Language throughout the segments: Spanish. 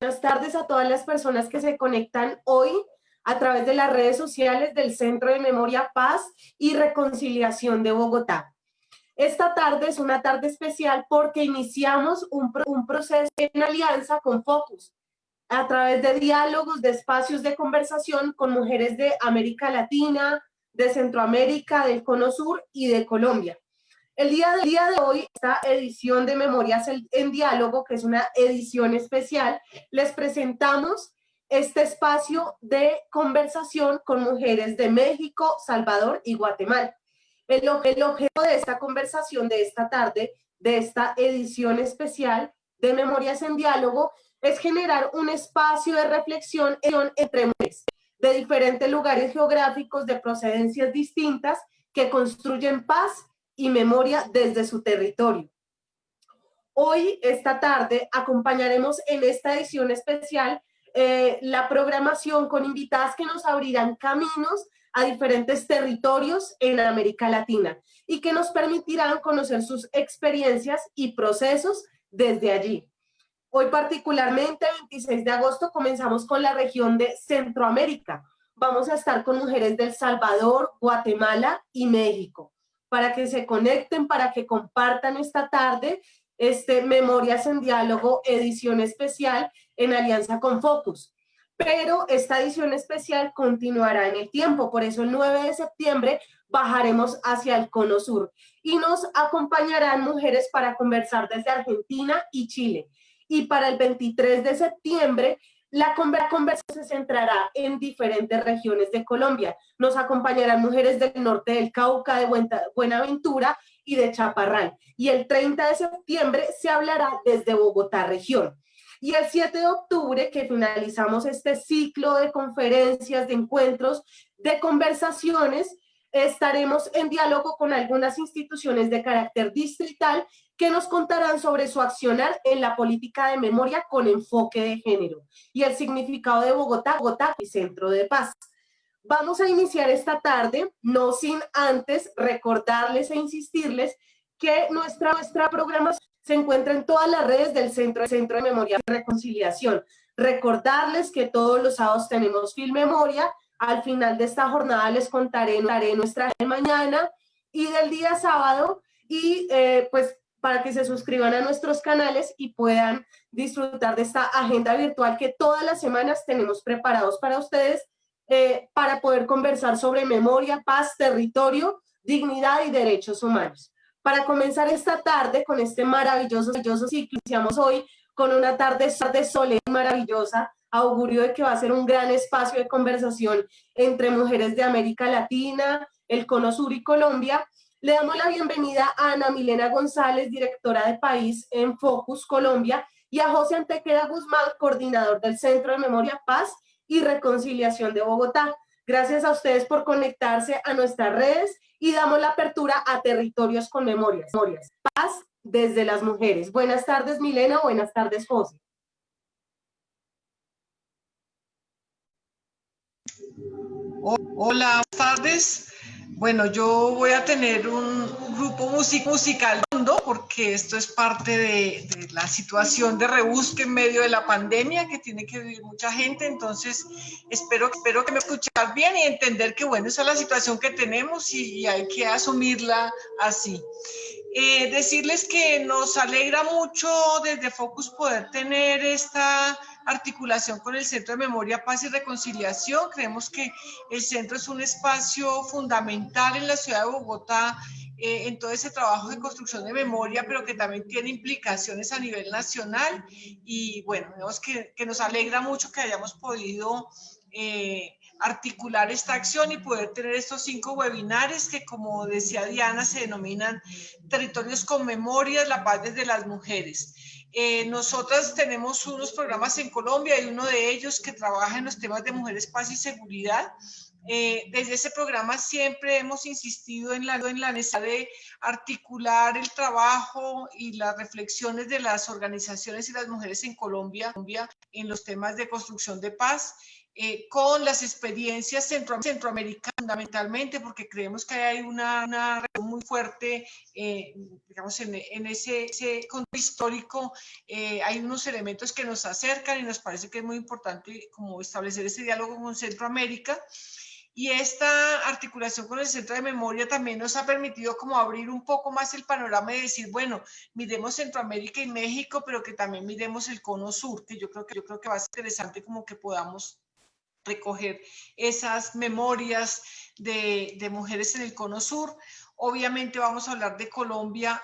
Buenas tardes a todas las personas que se conectan hoy a través de las redes sociales del Centro de Memoria, Paz y Reconciliación de Bogotá. Esta tarde es una tarde especial porque iniciamos un proceso en alianza con Focus, a través de diálogos, de espacios de conversación con mujeres de América Latina, de Centroamérica, del Cono Sur y de Colombia. El día de hoy, esta edición de Memorias en Diálogo, que es una edición especial, les presentamos este espacio de conversación con mujeres de México, Salvador y Guatemala. El objeto de esta conversación de esta tarde, de esta edición especial de Memorias en Diálogo, es generar un espacio de reflexión entre mujeres de diferentes lugares geográficos, de procedencias distintas, que construyen paz y memoria desde su territorio. Hoy, esta tarde, acompañaremos en esta edición especial la programación con invitadas que nos abrirán caminos a diferentes territorios en América Latina y que nos permitirán conocer sus experiencias y procesos desde allí. Hoy particularmente, 26 de agosto, comenzamos con la región de Centroamérica. Vamos a estar con mujeres de El Salvador, Guatemala y México, para que se conecten, para que compartan esta tarde Memorias en Diálogo, edición especial en alianza con Focus. Pero esta edición especial continuará en el tiempo, por eso el 9 de septiembre bajaremos hacia el Cono Sur y nos acompañarán mujeres para conversar desde Argentina y Chile. Y para el 23 de septiembre, la conversación se centrará en diferentes regiones de Colombia. Nos acompañarán mujeres del norte del Cauca, de Buenaventura y de Chaparral. Y el 30 de septiembre se hablará desde Bogotá región. Y el 7 de octubre, que finalizamos este ciclo de conferencias, de encuentros, de conversaciones, estaremos en diálogo con algunas instituciones de carácter distrital que nos contarán sobre su accionar en la política de memoria con enfoque de género y el significado de Bogotá y Centro de Paz. Vamos a iniciar esta tarde, no sin antes recordarles e insistirles que nuestra programación se encuentra en todas las redes del Centro de Memoria y Reconciliación. Recordarles que todos los sábados tenemos Film Memoria. Al final de esta jornada les contaré nuestra de mañana y del día sábado y pues para que se suscriban a nuestros canales y puedan disfrutar de esta agenda virtual que todas las semanas tenemos preparados para ustedes para poder conversar sobre memoria, paz, territorio, dignidad y derechos humanos. Para comenzar esta tarde con este maravilloso ciclo, iniciamos hoy con una tarde solemne y maravillosa, augurio de que va a ser un gran espacio de conversación entre mujeres de América Latina, el Cono Sur y Colombia. Le damos la bienvenida a Ana Milena González, directora de País en Focus Colombia, y a José Antequera Guzmán, coordinador del Centro de Memoria, Paz y Reconciliación de Bogotá. Gracias a ustedes por conectarse a nuestras redes y damos la apertura a Territorios con Memorias. Paz desde las mujeres. Buenas tardes, Milena. Buenas tardes, José. Hola, buenas tardes. Bueno, yo voy a tener un grupo musical porque esto es parte de la situación de rebusque en medio de la pandemia que tiene que vivir mucha gente, entonces espero que me escuchen bien y entender que bueno, esa es la situación que tenemos y hay que asumirla así. Decirles que nos alegra mucho desde Focus poder tener esta articulación con el Centro de Memoria, Paz y Reconciliación. Creemos que el centro es un espacio fundamental en la ciudad de Bogotá en todo ese trabajo de construcción de memoria, pero que también tiene implicaciones a nivel nacional. Y bueno, vemos que nos alegra mucho que hayamos podido articular esta acción y poder tener estos 5 webinares que, como decía Diana, se denominan Territorios con Memorias, la paz desde las mujeres. Nosotras tenemos unos programas en Colombia y uno de ellos que trabaja en los temas de mujeres, paz y seguridad. Desde ese programa siempre hemos insistido en la necesidad de articular el trabajo y las reflexiones de las organizaciones y las mujeres en Colombia en los temas de construcción de paz. con las experiencias centroamericanas fundamentalmente, porque creemos que hay una relación muy fuerte, digamos, en ese contexto histórico. Hay unos elementos que nos acercan y nos parece que es muy importante como establecer ese diálogo con Centroamérica. Y esta articulación con el Centro de Memoria también nos ha permitido como abrir un poco más el panorama y decir, bueno, miremos Centroamérica y México, pero que también miremos el Cono Sur, que yo creo que va a ser interesante como que podamos recoger esas memorias de mujeres en el Cono Sur. Obviamente vamos a hablar de Colombia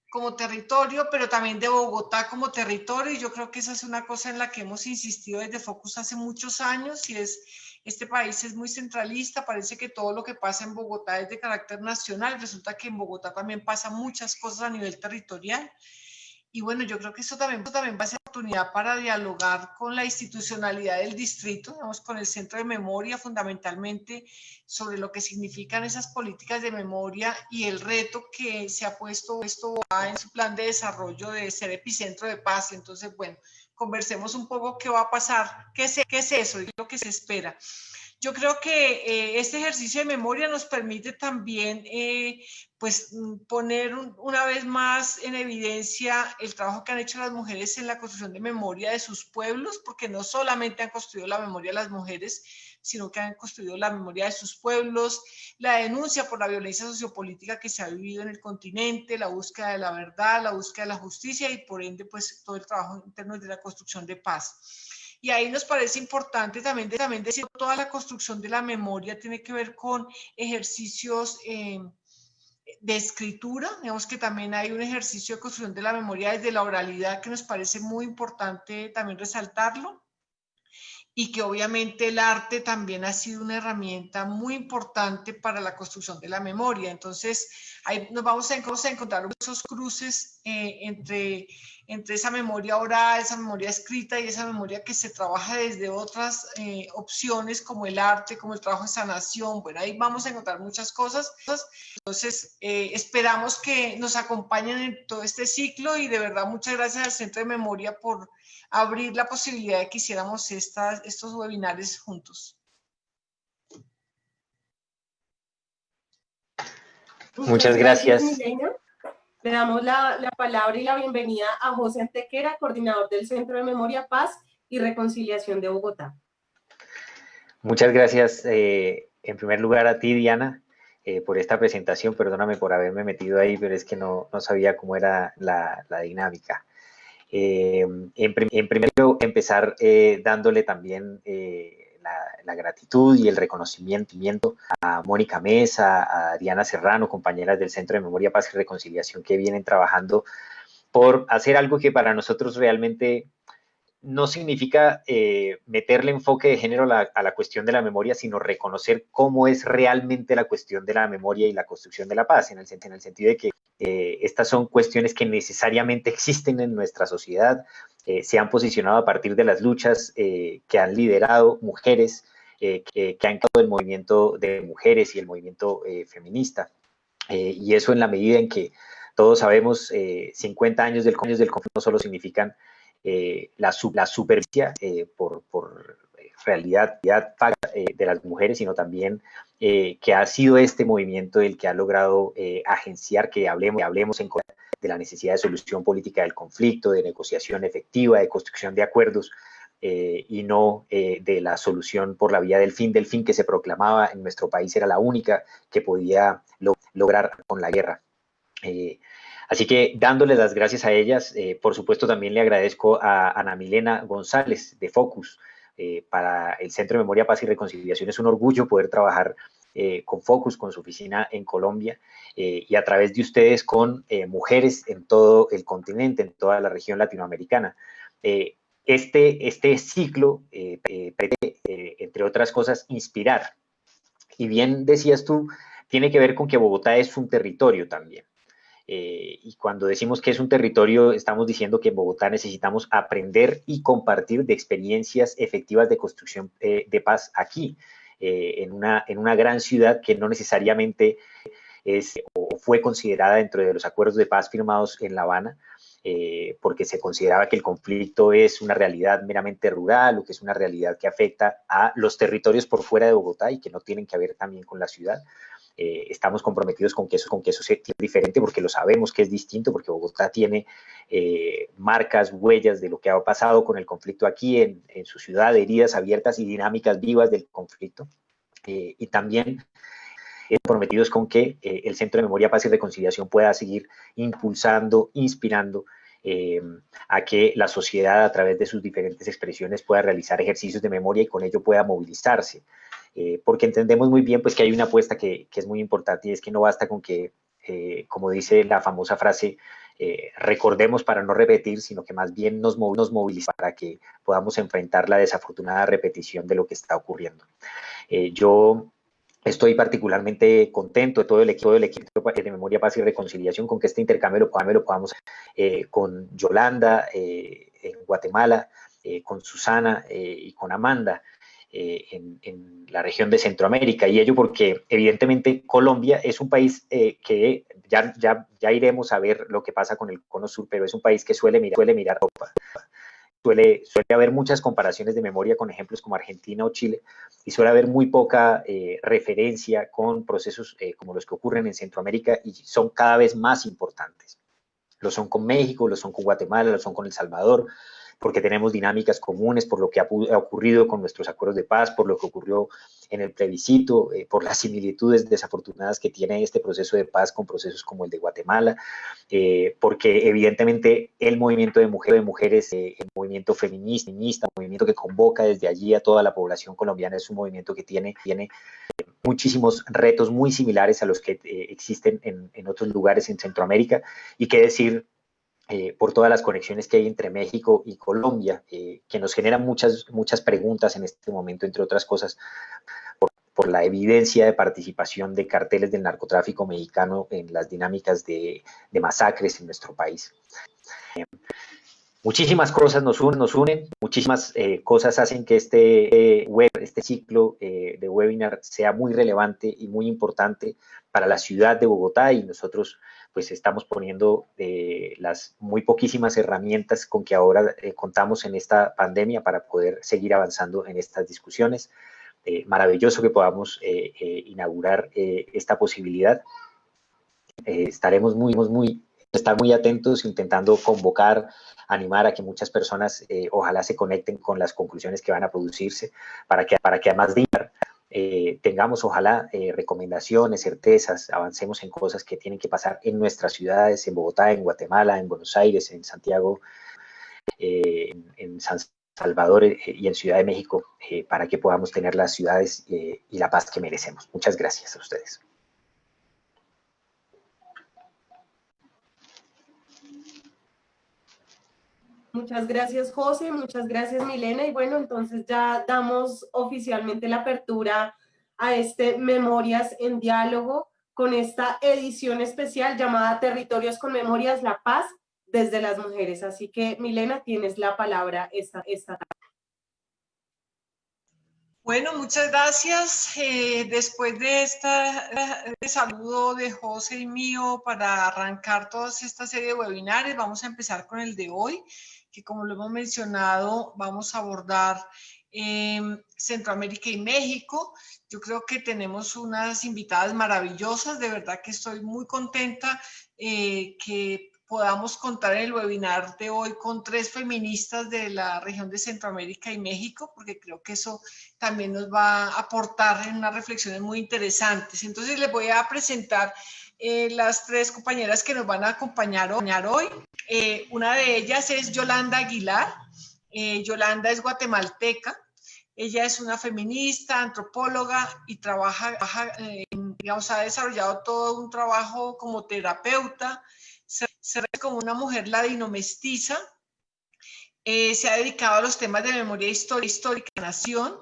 como territorio, pero también de Bogotá como territorio, y yo creo que esa es una cosa en la que hemos insistido desde Focus hace muchos años, y es, este país es muy centralista, parece que todo lo que pasa en Bogotá es de carácter nacional, resulta que en Bogotá también pasan muchas cosas a nivel territorial. Y bueno, yo creo que eso también va a ser oportunidad para dialogar con la institucionalidad del distrito, digamos, con el Centro de Memoria, fundamentalmente sobre lo que significan esas políticas de memoria y el reto que se ha puesto en su plan de desarrollo de ser epicentro de paz. Entonces, bueno, conversemos un poco qué va a pasar, qué es eso y lo que se espera. Yo creo que este ejercicio de memoria nos permite también pues poner una vez más en evidencia el trabajo que han hecho las mujeres en la construcción de memoria de sus pueblos, porque no solamente han construido la memoria de las mujeres, sino que han construido la memoria de sus pueblos, la denuncia por la violencia sociopolítica que se ha vivido en el continente, la búsqueda de la verdad, la búsqueda de la justicia y por ende pues todo el trabajo interno de la construcción de paz. Y ahí nos parece importante también decir que toda la construcción de la memoria tiene que ver con ejercicios de escritura. Digamos que también hay un ejercicio de construcción de la memoria desde la oralidad que nos parece muy importante también resaltarlo. Y que obviamente el arte también ha sido una herramienta muy importante para la construcción de la memoria. Entonces, ahí nos vamos a encontrar esos cruces entre esa memoria oral, esa memoria escrita y esa memoria que se trabaja desde otras opciones como el arte, como el trabajo de sanación. Bueno, ahí vamos a encontrar muchas cosas. Entonces, esperamos que nos acompañen en todo este ciclo y de verdad muchas gracias al Centro de Memoria por abrir la posibilidad de que hiciéramos estos webinars juntos. Muchas gracias, Milena. Le damos la palabra y la bienvenida a José Antequera, coordinador del Centro de Memoria, Paz y Reconciliación de Bogotá. Muchas gracias, en primer lugar a ti, Diana, por esta presentación. Perdóname por haberme metido ahí, pero es que no sabía cómo era la dinámica. En primer lugar, empezar dándole también la gratitud y el reconocimiento a Mónica Mesa, a Diana Serrano, compañeras del Centro de Memoria, Paz y Reconciliación, que vienen trabajando por hacer algo que para nosotros realmente no significa meterle enfoque de género a la cuestión de la memoria, sino reconocer cómo es realmente la cuestión de la memoria y la construcción de la paz, en el sentido de que estas son cuestiones que necesariamente existen en nuestra sociedad, se han posicionado a partir de las luchas que han liderado mujeres, que han creado el movimiento de mujeres y el movimiento feminista. Y eso en la medida en que todos sabemos, 50 años del conflicto no solo significan la supervivencia por realidad de las mujeres, sino también que ha sido este movimiento el que ha logrado agenciar que hablemos en de la necesidad de solución política del conflicto, de negociación efectiva, de construcción de acuerdos, y no de la solución por la vía del fin que se proclamaba en nuestro país era la única que podía lograr con la guerra. Así que dándoles las gracias a ellas, por supuesto también le agradezco a Ana Milena González de Focus. Para el Centro de Memoria, Paz y Reconciliación es un orgullo poder trabajar con Focus, con su oficina en Colombia, y a través de ustedes con mujeres en todo el continente, en toda la región latinoamericana. Este ciclo pretende, entre otras cosas, inspirar. Y bien decías tú, tiene que ver con que Bogotá es un territorio también. Y cuando decimos que es un territorio, estamos diciendo que en Bogotá necesitamos aprender y compartir de experiencias efectivas de construcción de paz aquí, en una gran ciudad que no necesariamente es o fue considerada dentro de los acuerdos de paz firmados en La Habana, porque se consideraba que el conflicto es una realidad meramente rural o que es una realidad que afecta a los territorios por fuera de Bogotá y que no tienen que ver también con la ciudad. Estamos comprometidos con que eso sea diferente, porque lo sabemos que es distinto, porque Bogotá tiene marcas, huellas de lo que ha pasado con el conflicto aquí en su ciudad, heridas abiertas y dinámicas vivas del conflicto. Y también comprometidos con que el Centro de Memoria, Paz y Reconciliación pueda seguir impulsando, inspirando a que la sociedad, a través de sus diferentes expresiones, pueda realizar ejercicios de memoria y con ello pueda movilizarse. Porque entendemos muy bien pues, que hay una apuesta que es muy importante, y es que no basta con que, como dice la famosa frase, recordemos para no repetir, sino que más bien nos movilizamos para que podamos enfrentar la desafortunada repetición de lo que está ocurriendo. Yo estoy particularmente contento de todo el equipo de Memoria, Paz y Reconciliación con que este intercambio lo podamos con Yolanda en Guatemala, con Susana y con Amanda en la región de Centroamérica. Y ello porque evidentemente Colombia es un país que ya iremos a ver lo que pasa con el Cono Sur, pero es un país que suele mirar a Europa. Suele haber muchas comparaciones de memoria con ejemplos como Argentina o Chile, y suele haber muy poca referencia con procesos como los que ocurren en Centroamérica, y son cada vez más importantes. Lo son con México, lo son con Guatemala, lo son con El Salvador, porque tenemos dinámicas comunes, por lo que ha ocurrido con nuestros acuerdos de paz, por lo que ocurrió en el plebiscito, por las similitudes desafortunadas que tiene este proceso de paz con procesos como el de Guatemala, porque evidentemente el movimiento de mujeres, el movimiento feminista, un movimiento que convoca desde allí a toda la población colombiana, es un movimiento que tiene muchísimos retos muy similares a los que existen en otros lugares en Centroamérica, y qué decir por todas las conexiones que hay entre México y Colombia, que nos generan muchas preguntas en este momento, entre otras cosas, por la evidencia de participación de carteles del narcotráfico mexicano en las dinámicas de masacres en nuestro país. Muchísimas cosas nos unen, muchísimas cosas hacen que este ciclo de webinar sea muy relevante y muy importante para la ciudad de Bogotá, y nosotros pues estamos poniendo las muy poquísimas herramientas con que ahora contamos en esta pandemia para poder seguir avanzando en estas discusiones. Maravilloso que podamos inaugurar esta posibilidad. Estaremos estar muy atentos, intentando convocar, animar a que muchas personas ojalá se conecten con las conclusiones que van a producirse, para que además de tengamos ojalá recomendaciones, certezas, avancemos en cosas que tienen que pasar en nuestras ciudades, en Bogotá, en Guatemala, en Buenos Aires, en Santiago, en San Salvador y en Ciudad de México, para que podamos tener las ciudades y la paz que merecemos. Muchas gracias a ustedes. Muchas gracias, José, muchas gracias, Milena. Y bueno, entonces ya damos oficialmente la apertura a este Memorias en Diálogo, con esta edición especial llamada Territorios con Memorias, la Paz desde las Mujeres. Así que, Milena, tienes la palabra esta tarde. Bueno, muchas gracias. Después de este saludo de José y mío para arrancar toda esta serie de webinars, vamos a empezar con el de hoy, que como lo hemos mencionado, vamos a abordar Centroamérica y México. Yo creo que tenemos unas invitadas maravillosas, de verdad que estoy muy contenta que podamos contar en el webinar de hoy con 3 feministas de la región de Centroamérica y México, porque creo que eso también nos va a aportar en unas reflexiones muy interesantes. Entonces les voy a presentar las 3 compañeras que nos van a acompañar hoy. Una de ellas es Yolanda Aguilar. Yolanda es guatemalteca. Ella es una feminista, antropóloga y digamos, ha desarrollado todo un trabajo como terapeuta. Se ve como una mujer ladino-mestiza. Se ha dedicado a los temas de memoria histórica de la nación,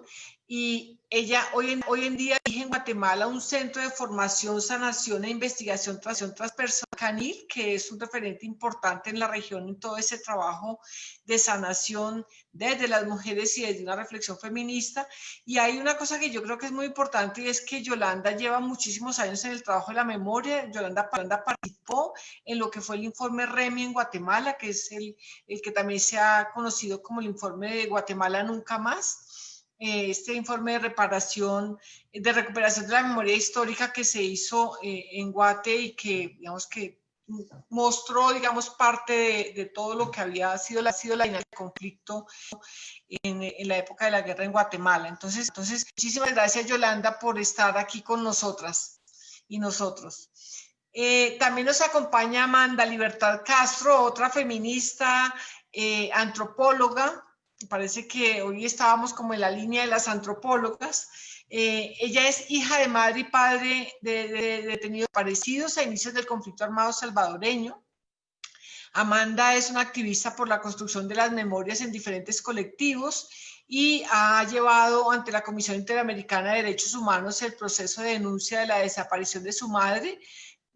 y ella hoy en día dirige en Guatemala un centro de formación, sanación e investigación transpersonal CANIL, que es un referente importante en la región en todo ese trabajo de sanación desde las mujeres y desde una reflexión feminista. Y hay una cosa que yo creo que es muy importante y es que Yolanda lleva muchísimos años en el trabajo de la memoria. Yolanda participó en lo que fue el informe REMI en Guatemala, que es el que también se ha conocido como el informe de Guatemala Nunca Más. Este informe de recuperación de la memoria histórica que se hizo en Guate y que, digamos, que mostró, digamos, parte de todo lo que había sido la dinámica del conflicto en la época de la guerra en Guatemala. Entonces, muchísimas gracias, Yolanda, por estar aquí con nosotras y nosotros. También nos acompaña Amanda Libertad Castro, otra feminista, antropóloga. Me parece que hoy estábamos como en la línea de las antropólogas. Ella es hija de madre y padre de detenidos desaparecidos a inicios del conflicto armado salvadoreño. Amanda es una activista por la construcción de las memorias en diferentes colectivos y ha llevado ante la Comisión Interamericana de Derechos Humanos el proceso de denuncia de la desaparición de su madre,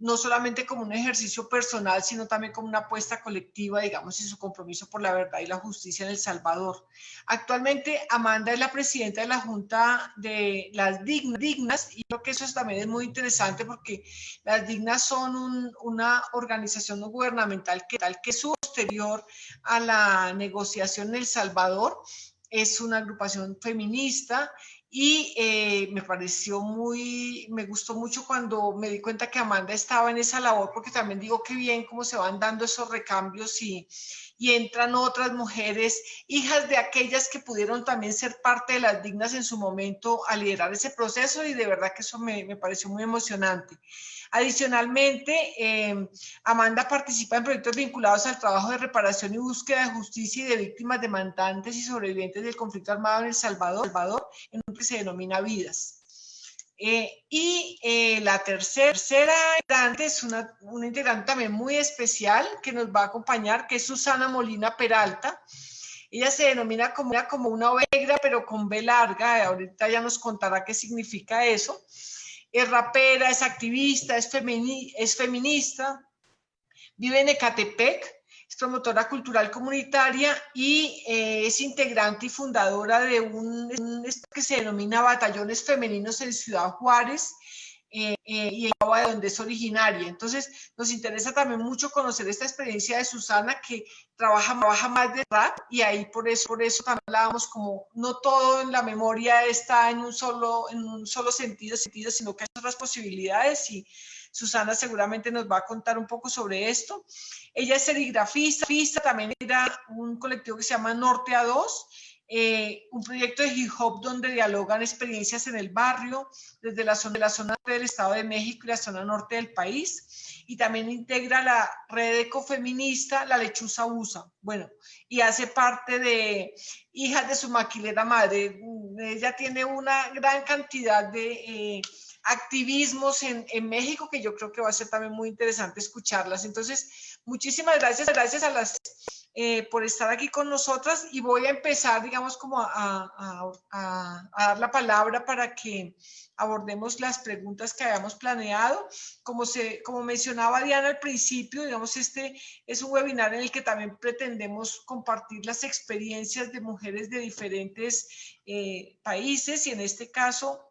no solamente como un ejercicio personal, sino también como una apuesta colectiva, digamos, y su compromiso por la verdad y la justicia en El Salvador. Actualmente, Amanda es la presidenta de la Junta de las Dignas, y creo que eso también es muy interesante porque las Dignas son una organización no gubernamental que es posterior a la negociación en El Salvador. Es una agrupación feminista y me gustó mucho cuando me di cuenta que Amanda estaba en esa labor, porque también digo que bien cómo se van dando esos recambios y entran otras mujeres, hijas de aquellas que pudieron también ser parte de las Dignas en su momento a liderar ese proceso, y de verdad que eso me pareció muy emocionante. Adicionalmente, Amanda participa en proyectos vinculados al trabajo de reparación y búsqueda de justicia y de víctimas demandantes y sobrevivientes del conflicto armado en El Salvador, en un que se denomina Vidas. La tercera integrante es una integrante también muy especial que nos va a acompañar, que es Susana Molina Peralta. Ella se denomina como una oveja negra, pero con B larga. Ahorita ya nos contará qué significa eso. Es rapera, es activista, es feminista, vive en Ecatepec, es promotora cultural comunitaria y es integrante y fundadora de un que se denomina Batallones Femeninos en Ciudad Juárez y en Cabo, de donde es originaria. Entonces, nos interesa también mucho conocer esta experiencia de Susana, que trabaja más de rap, y ahí por eso también hablábamos como no todo en la memoria está en un solo sentido, sino que hay otras posibilidades, y Susana seguramente nos va a contar un poco sobre esto. Ella es serigrafista, también era un colectivo que se llama Norte A2, un proyecto de hip hop donde dialogan experiencias en el barrio, desde la zona norte del Estado de México y la zona norte del país, y también integra la red ecofeminista La Lechuza USA. Bueno, y hace parte de Hijas de su Maquilera Madre. Ella tiene una gran cantidad de activismos en México, que yo creo que va a ser también muy interesante escucharlas. Entonces, muchísimas gracias a las por estar aquí con nosotras, y voy a empezar, digamos, como a dar la palabra para que abordemos las preguntas que habíamos planeado. Como mencionaba Diana al principio, digamos, este es un webinar en el que también pretendemos compartir las experiencias de mujeres de diferentes países, y en este caso,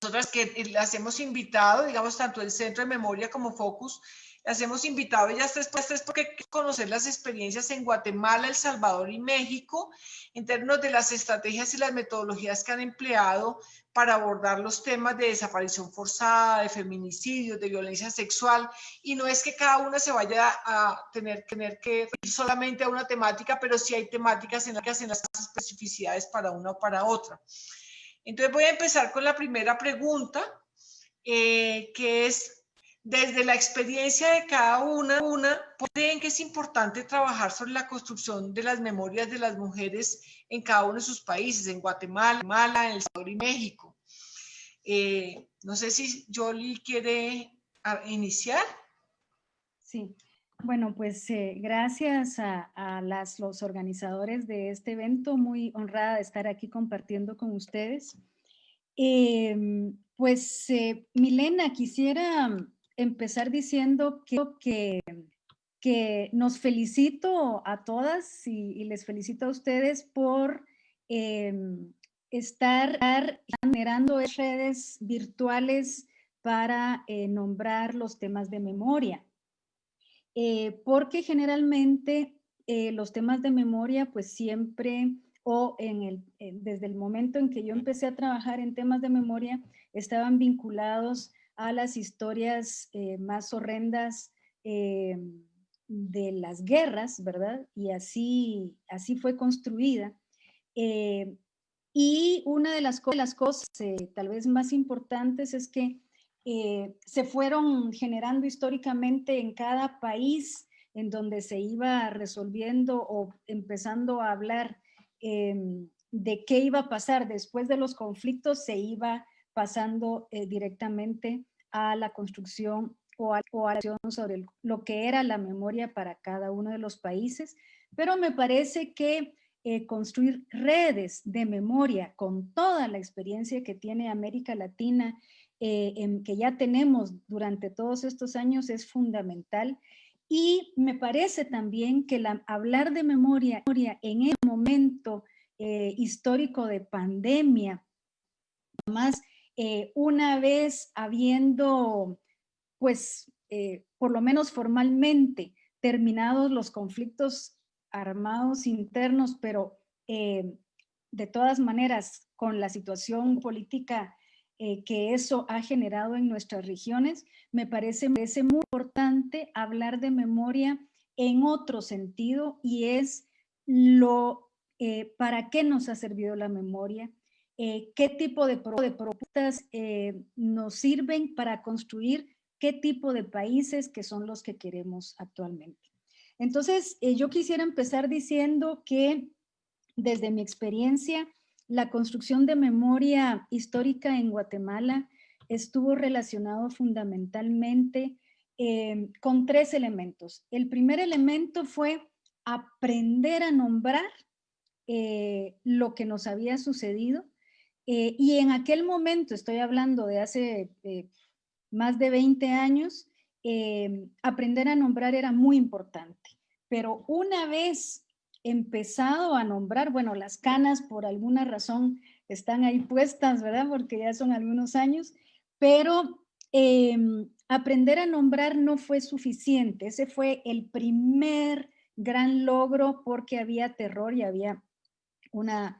nosotras que las hemos invitado, digamos, tanto el Centro de Memoria como Focus, las hemos invitado ellas tres porque conocer las experiencias en Guatemala, El Salvador y México, en términos de las estrategias y las metodologías que han empleado para abordar los temas de desaparición forzada, de feminicidios, de violencia sexual. Y no es que cada una se vaya a tener que ir solamente a una temática, pero sí hay temáticas en las especificidades para una o para otra. Entonces voy a empezar con la primera pregunta, que es: desde la experiencia de cada una, ¿creen que es importante trabajar sobre la construcción de las memorias de las mujeres en cada uno de sus países, en Guatemala, en El Salvador y México? No sé si Yoli quiere iniciar. Sí, Bueno, pues gracias a los organizadores de este evento, muy honrada de estar aquí compartiendo con ustedes. Milena, quisiera empezar diciendo que nos felicito a todas y les felicito a ustedes por estar generando redes virtuales para nombrar los temas de memoria. Porque generalmente los temas de memoria pues siempre desde el momento en que yo empecé a trabajar en temas de memoria estaban vinculados a las historias más horrendas de las guerras, ¿verdad? Y así fue construida. Y una de las cosas tal vez más importantes es que se fueron generando históricamente en cada país en donde se iba resolviendo o empezando a hablar de qué iba a pasar después de los conflictos, se iba pasando directamente a la construcción o a la acción sobre lo que era la memoria para cada uno de los países. Pero me parece que construir redes de memoria con toda la experiencia que tiene América Latina, que ya tenemos durante todos estos años, es fundamental. Y me parece también que hablar de memoria en el momento histórico de pandemia, además, una vez habiendo, pues, por lo menos formalmente, terminados los conflictos armados internos, pero de todas maneras, con la situación política que eso ha generado en nuestras regiones, me parece muy importante hablar de memoria en otro sentido, y es para qué nos ha servido la memoria, qué tipo de propuestas nos sirven para construir qué tipo de países que son los que queremos actualmente. Entonces, yo quisiera empezar diciendo que desde mi experiencia, la construcción de memoria histórica en Guatemala estuvo relacionado fundamentalmente con 3 elementos. El primer elemento fue aprender a nombrar lo que nos había sucedido, y en aquel momento, estoy hablando de hace más de 20 años, aprender a nombrar era muy importante. Pero una vez empezado a nombrar, bueno, las canas por alguna razón están ahí puestas, ¿verdad? Porque ya son algunos años, pero aprender a nombrar no fue suficiente. Ese fue el primer gran logro, porque había terror y había una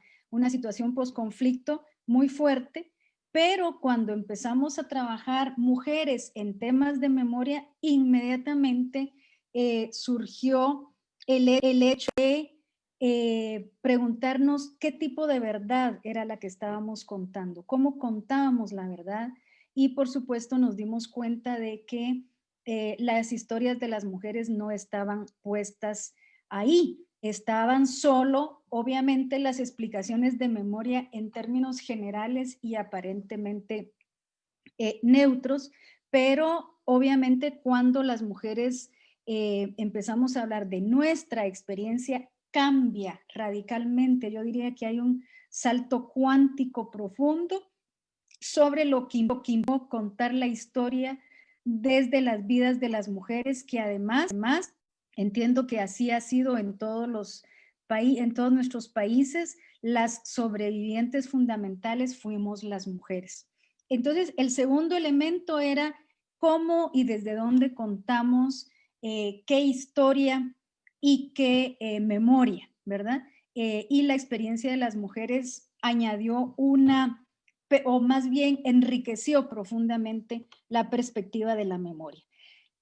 situación post-conflicto muy fuerte. Pero cuando empezamos a trabajar mujeres en temas de memoria, inmediatamente surgió el hecho de preguntarnos qué tipo de verdad era la que estábamos contando, cómo contábamos la verdad. Y por supuesto nos dimos cuenta de que las historias de las mujeres no estaban puestas ahí, estaban solo, obviamente, las explicaciones de memoria en términos generales y aparentemente neutros, pero obviamente cuando las mujeres empezamos a hablar de nuestra experiencia, cambia radicalmente. Yo diría que hay un salto cuántico profundo sobre lo que implicó contar la historia desde las vidas de las mujeres, que además entiendo que así ha sido en todos nuestros países. Las sobrevivientes fundamentales fuimos las mujeres. Entonces, el segundo elemento era cómo y desde dónde contamos qué historia y qué memoria, ¿verdad? Y la experiencia de las mujeres añadió o más bien enriqueció profundamente la perspectiva de la memoria.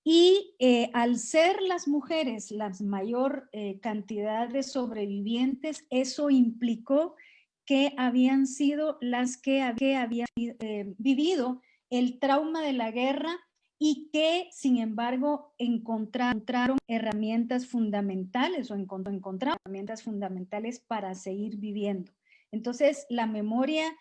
Y al ser las mujeres la mayor cantidad de sobrevivientes, eso implicó que habían sido las que habían vivido el trauma de la guerra, y que sin embargo encontraron herramientas fundamentales herramientas fundamentales para seguir viviendo. Entonces la memoria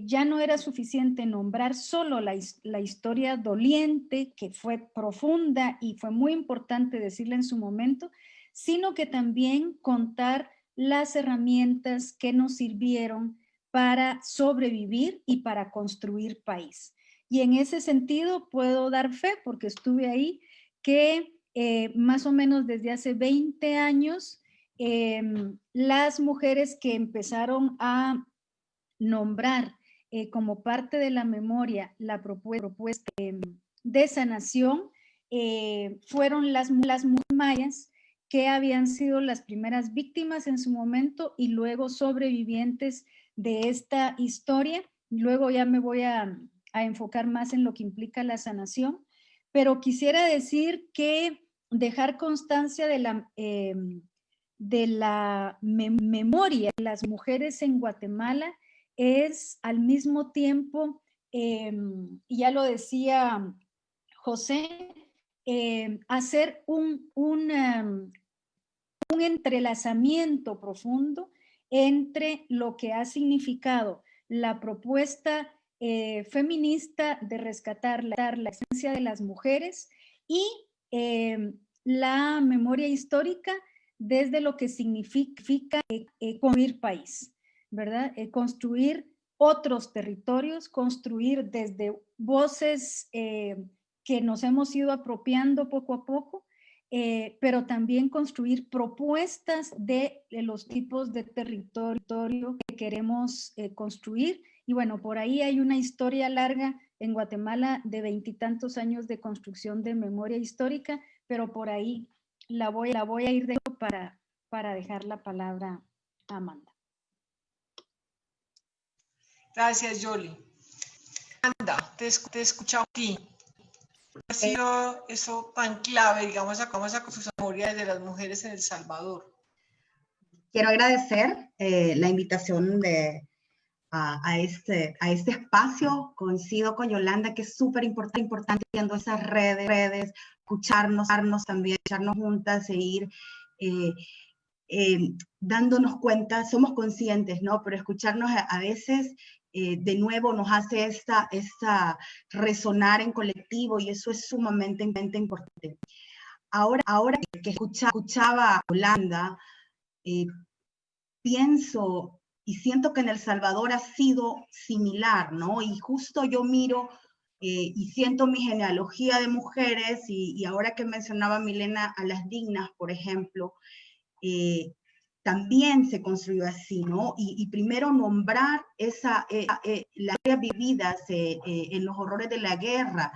ya no era suficiente nombrar solo la historia doliente, que fue profunda y fue muy importante decirla en su momento, sino que también contar las herramientas que nos sirvieron para sobrevivir y para construir país. Y en ese sentido puedo dar fe, porque estuve ahí, que más o menos desde hace 20 años, las mujeres que empezaron a nombrar como parte de la memoria la propuesta de sanación fueron las mayas, que habían sido las primeras víctimas en su momento y luego sobrevivientes de esta historia. Luego ya me voy a enfocar más en lo que implica la sanación, pero quisiera decir que dejar constancia de la memoria de las mujeres en Guatemala es al mismo tiempo, y ya lo decía José, hacer un entrelazamiento profundo entre lo que ha significado la propuesta feminista de rescatar la esencia de las mujeres y la memoria histórica desde lo que significa construir país, ¿verdad? Construir otros territorios, construir desde voces que nos hemos ido apropiando poco a poco, pero también construir propuestas de los tipos de territorio que queremos construir. Y bueno, por ahí hay una historia larga en Guatemala de 20 y tantos años de construcción de memoria histórica, pero por ahí la voy a ir dejando para dejar la palabra a Amanda. Gracias, Yoli. Amanda, te escuchamos a ti. Ha sido eso tan clave, digamos, a cómo esa construcción de memoria de las mujeres en El Salvador. Quiero agradecer la invitación a este espacio. Coincido con Yolanda que es súper importante viendo esas redes, escucharnos también, escucharnos juntas, seguir dándonos cuenta, somos conscientes, ¿no? Pero escucharnos a veces de nuevo nos hace esta resonar en colectivo y eso es sumamente importante. Ahora que escuchaba a Yolanda, pienso y siento que en El Salvador ha sido similar, ¿no? Y justo yo miro y siento mi genealogía de mujeres y ahora que mencionaba Milena a las dignas, por ejemplo, también se construyó así, ¿no? Y primero nombrar las áreas vividas en los horrores de la guerra,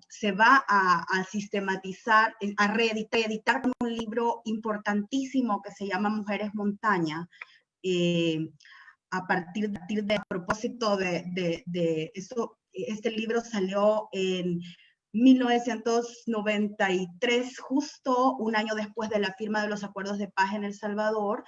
se va a sistematizar, a reeditar un libro importantísimo que se llama Mujeres Montaña, a partir de propósito de eso. Este libro salió en 1993, justo un año después de la firma de los acuerdos de paz en El Salvador.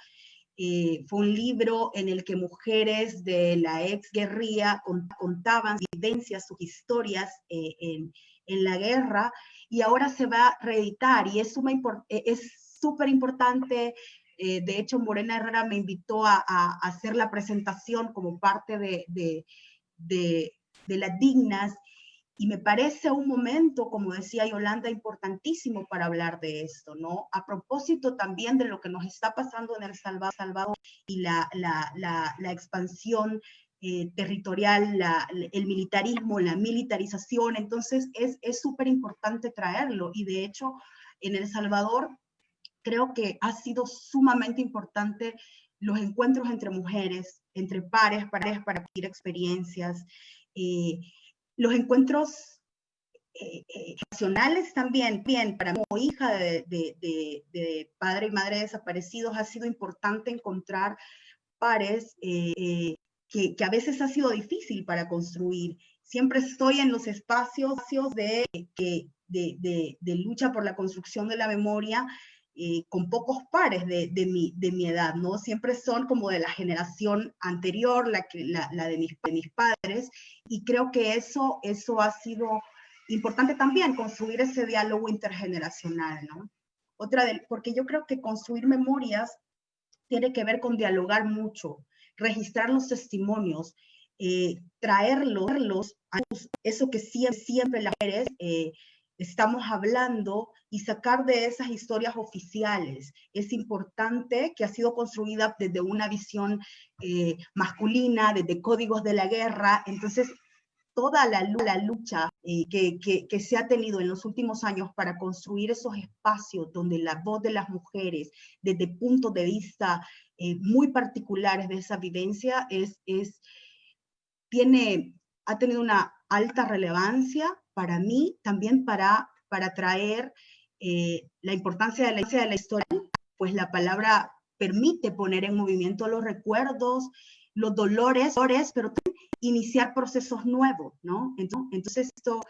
Fue un libro en el que mujeres de la exguerrilla contaban sus vivencias, sus historias en la guerra, y ahora se va a reeditar, y es súper importante. De hecho, Morena Herrera me invitó a hacer la presentación como parte de las dignas, y me parece un momento, como decía Yolanda, importantísimo para hablar de esto, ¿no? A propósito también de lo que nos está pasando en El Salvador y la expansión territorial, el militarismo, la militarización. Entonces es súper importante traerlo, y de hecho en El Salvador creo que ha sido sumamente importante los encuentros entre mujeres, entre pares para compartir experiencias, los encuentros nacionales también. Bien, para mí, como hija de padre y madre desaparecidos, ha sido importante encontrar pares que a veces ha sido difícil para construir. Siempre estoy en los espacios de lucha por la construcción de la memoria, con pocos pares de mi edad, ¿no? Siempre son como de la generación anterior, la de mis padres, y creo que eso ha sido importante también, construir ese diálogo intergeneracional, ¿no? Porque yo creo que construir memorias tiene que ver con dialogar mucho. registrar los testimonios, traerlos a eso que siempre las mujeres estamos hablando y sacar de esas historias oficiales. Es importante, que ha sido construida desde una visión masculina, desde códigos de la guerra. Entonces, toda la lucha que se ha tenido en los últimos años para construir esos espacios donde la voz de las mujeres, desde puntos de vista muy particulares de esa vivencia, ha tenido una alta relevancia para mí, también para traer la importancia de la historia, pues la palabra permite poner en movimiento los recuerdos, los dolores, pero también iniciar procesos nuevos, ¿no? Entonces esto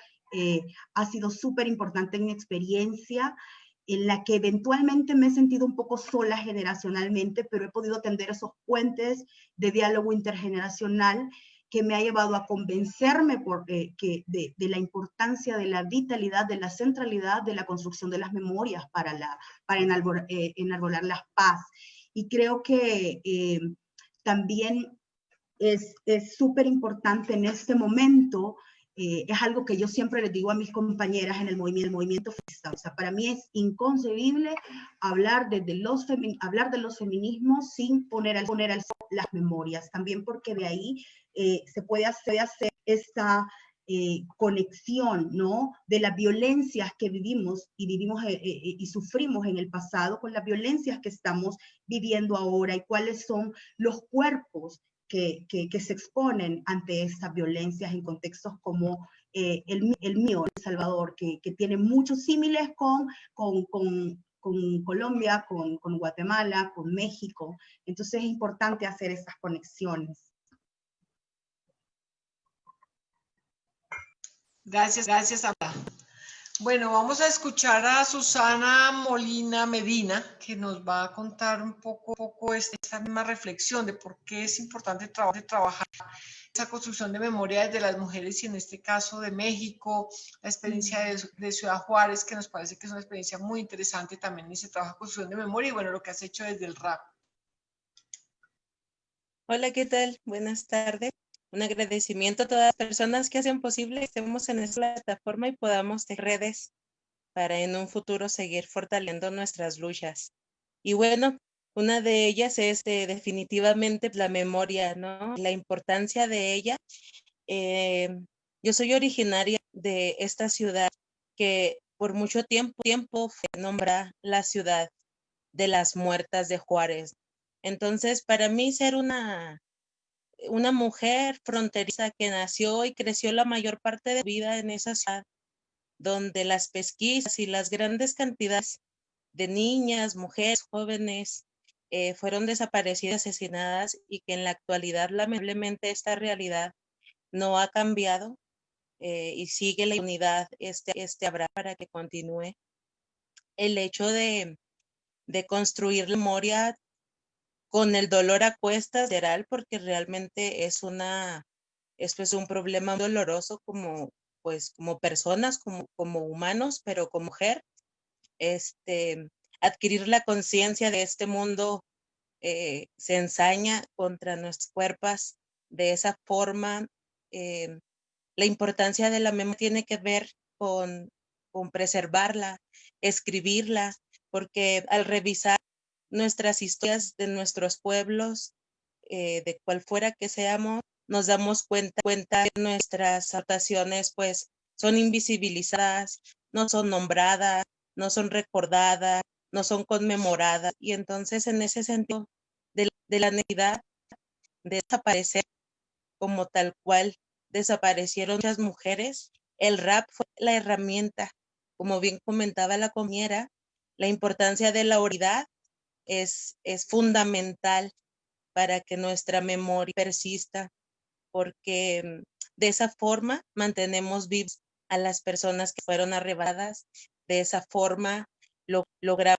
ha sido súper importante en mi experiencia, en la que eventualmente me he sentido un poco sola generacionalmente, pero he podido tender esos puentes de diálogo intergeneracional que me ha llevado a convencerme de la importancia de la vitalidad, de la centralidad de la construcción de las memorias para enarbolar la paz. Y creo que también es súper importante en este momento, es algo que yo siempre les digo a mis compañeras en el movimiento feminista. O sea, para mí es inconcebible hablar de los feminismos sin poner al las memorias, también porque de ahí se puede hacer esta conexión, ¿no? De las violencias que vivimos y sufrimos en el pasado con las violencias que estamos viviendo ahora, y cuáles son los cuerpos que se exponen ante estas violencias en contextos como el mío, El Salvador, que tiene muchos símiles con Colombia, con Guatemala, con México. Entonces es importante hacer esas conexiones. Gracias, Abba. Bueno, vamos a escuchar a Susana Molina Medina, que nos va a contar un poco esta misma reflexión de por qué es importante trabajar esa construcción de memoria desde las mujeres, y en este caso de México, la experiencia de Ciudad Juárez, que nos parece que es una experiencia muy interesante también en ese trabajo de construcción de memoria, y bueno, lo que has hecho desde el rap. Hola, ¿qué tal? Buenas tardes. Un agradecimiento a todas las personas que hacen posible que estemos en esta plataforma y podamos tener redes para en un futuro seguir fortaleciendo nuestras luchas. Y bueno, una de ellas es definitivamente la memoria, ¿no? La importancia de ella. Yo soy originaria de esta ciudad que por mucho tiempo fue nombrada la ciudad de las muertas de Juárez. Entonces, para mí ser una mujer fronteriza que nació y creció la mayor parte de su vida en esa ciudad, donde las pesquisas y las grandes cantidades de niñas, mujeres, jóvenes fueron desaparecidas, asesinadas, y que en la actualidad lamentablemente esta realidad no ha cambiado y sigue la unidad, habrá para que continúe. El hecho de construir la memoria con el dolor a cuestas, literal, porque realmente esto es un problema doloroso como personas, como humanos, pero como mujer, adquirir la conciencia de este mundo se ensaña contra nuestros cuerpos de esa forma. La importancia de la memoria tiene que ver con preservarla, escribirla, porque al revisar nuestras historias de nuestros pueblos, de cual fuera que seamos, nos damos cuenta que nuestras actuaciones pues son invisibilizadas, no son nombradas, no son recordadas, no son conmemoradas, y entonces en ese sentido de la necesidad de desaparecer como tal cual desaparecieron muchas mujeres, el rap fue la herramienta, como bien comentaba la compañera, la importancia de la oralidad es fundamental para que nuestra memoria persista, porque de esa forma mantenemos vivos a las personas que fueron arrebatadas, de esa forma logramos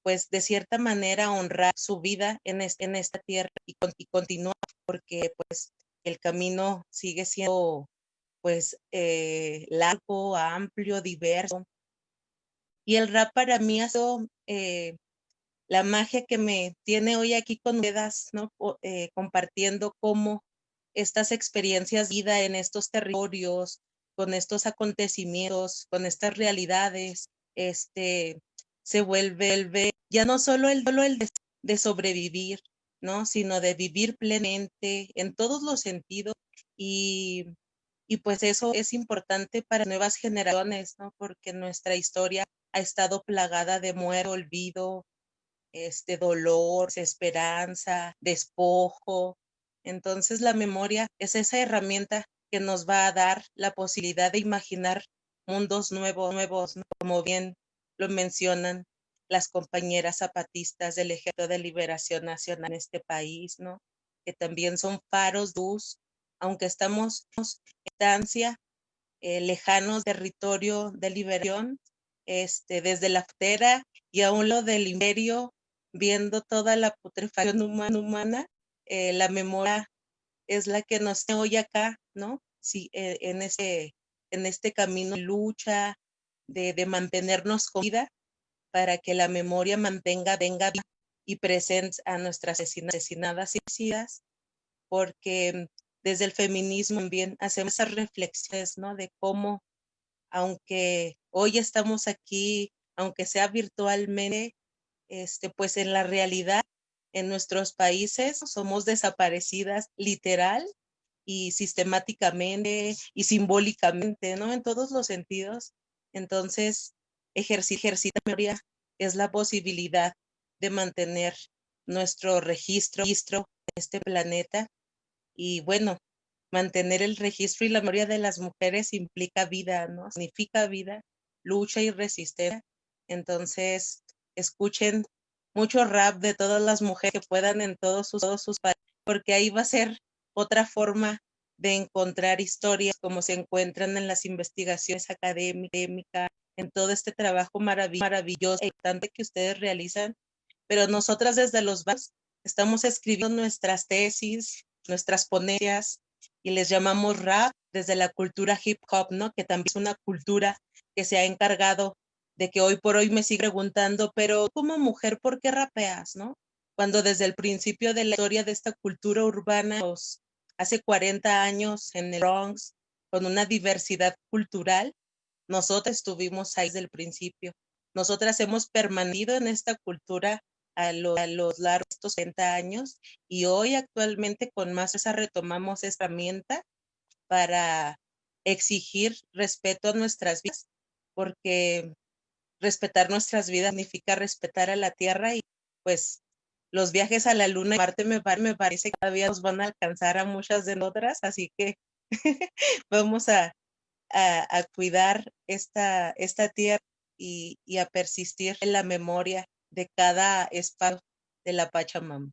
pues de cierta manera honrar su vida en esta tierra y continuar, porque pues el camino sigue siendo pues largo, amplio, diverso, y el rap para mí ha sido la magia que me tiene hoy aquí con ustedes, ¿no? Compartiendo cómo estas experiencias de vida en estos territorios, con estos acontecimientos, con estas realidades, se vuelve ya no solo el de sobrevivir, ¿no? Sino de vivir plenamente en todos los sentidos y pues eso es importante para nuevas generaciones, ¿no? Porque nuestra historia ha estado plagada de muerte, olvido, dolor, esperanza, despojo. Entonces la memoria es esa herramienta que nos va a dar la posibilidad de imaginar mundos nuevos, ¿no? Como bien lo mencionan las compañeras zapatistas del Ejército de Liberación Nacional en este país, ¿no? Que también son faros de luz, aunque estamos en distancia, lejanos territorio de liberación, desde la frontera y aún lo del imperio, viendo toda la putrefacción humana, la memoria es la que nos tiene hoy acá, ¿no? Sí, en este camino de lucha, de mantenernos con vida, para que la memoria mantenga viva y presente a nuestras asesinadas y asesinadas, porque desde el feminismo también hacemos esas reflexiones, ¿no? De cómo, aunque hoy estamos aquí, aunque sea virtualmente, pues en la realidad, en nuestros países somos desaparecidas literal y sistemáticamente y simbólicamente, ¿no? En todos los sentidos. Entonces, ejercitar memoria es la posibilidad de mantener nuestro registro en este planeta. Y bueno, mantener el registro y la memoria de las mujeres implica vida, ¿no? Significa vida, lucha y resistencia. Entonces, escuchen mucho rap de todas las mujeres que puedan en todos sus países, porque ahí va a ser otra forma de encontrar historias como se encuentran en las investigaciones académicas, en todo este trabajo maravilloso e importante que ustedes realizan. Pero nosotras desde los barrios estamos escribiendo nuestras tesis, nuestras ponencias, y les llamamos rap desde la cultura hip hop, ¿no? Que también es una cultura que se ha encargado de que hoy por hoy me sigue preguntando, pero como mujer, ¿por qué rapeas, no? Cuando desde el principio de la historia de esta cultura urbana, hace 40 años en el Bronx, con una diversidad cultural, nosotras estuvimos ahí desde el principio. Nosotras hemos permanecido en esta cultura a los largos de estos 30 años y hoy actualmente con más fuerza retomamos esta herramienta para exigir respeto a nuestras vidas, porque respetar nuestras vidas significa respetar a la Tierra y pues los viajes a la Luna y Marte me parece que todavía nos van a alcanzar a muchas de nosotras, así que vamos a cuidar esta tierra y a persistir en la memoria de cada espacio de la Pachamama.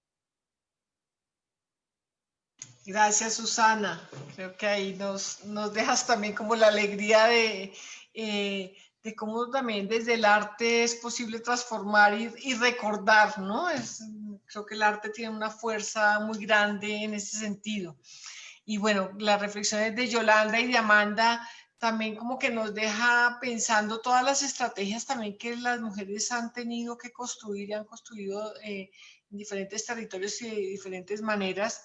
Gracias, Susana. Creo que ahí nos dejas también como la alegría de cómo también desde el arte es posible transformar y recordar, ¿no? Creo que el arte tiene una fuerza muy grande en ese sentido. Y bueno, las reflexiones de Yolanda y de Amanda también como que nos deja pensando todas las estrategias también que las mujeres han tenido que construir y han construido en diferentes territorios y de diferentes maneras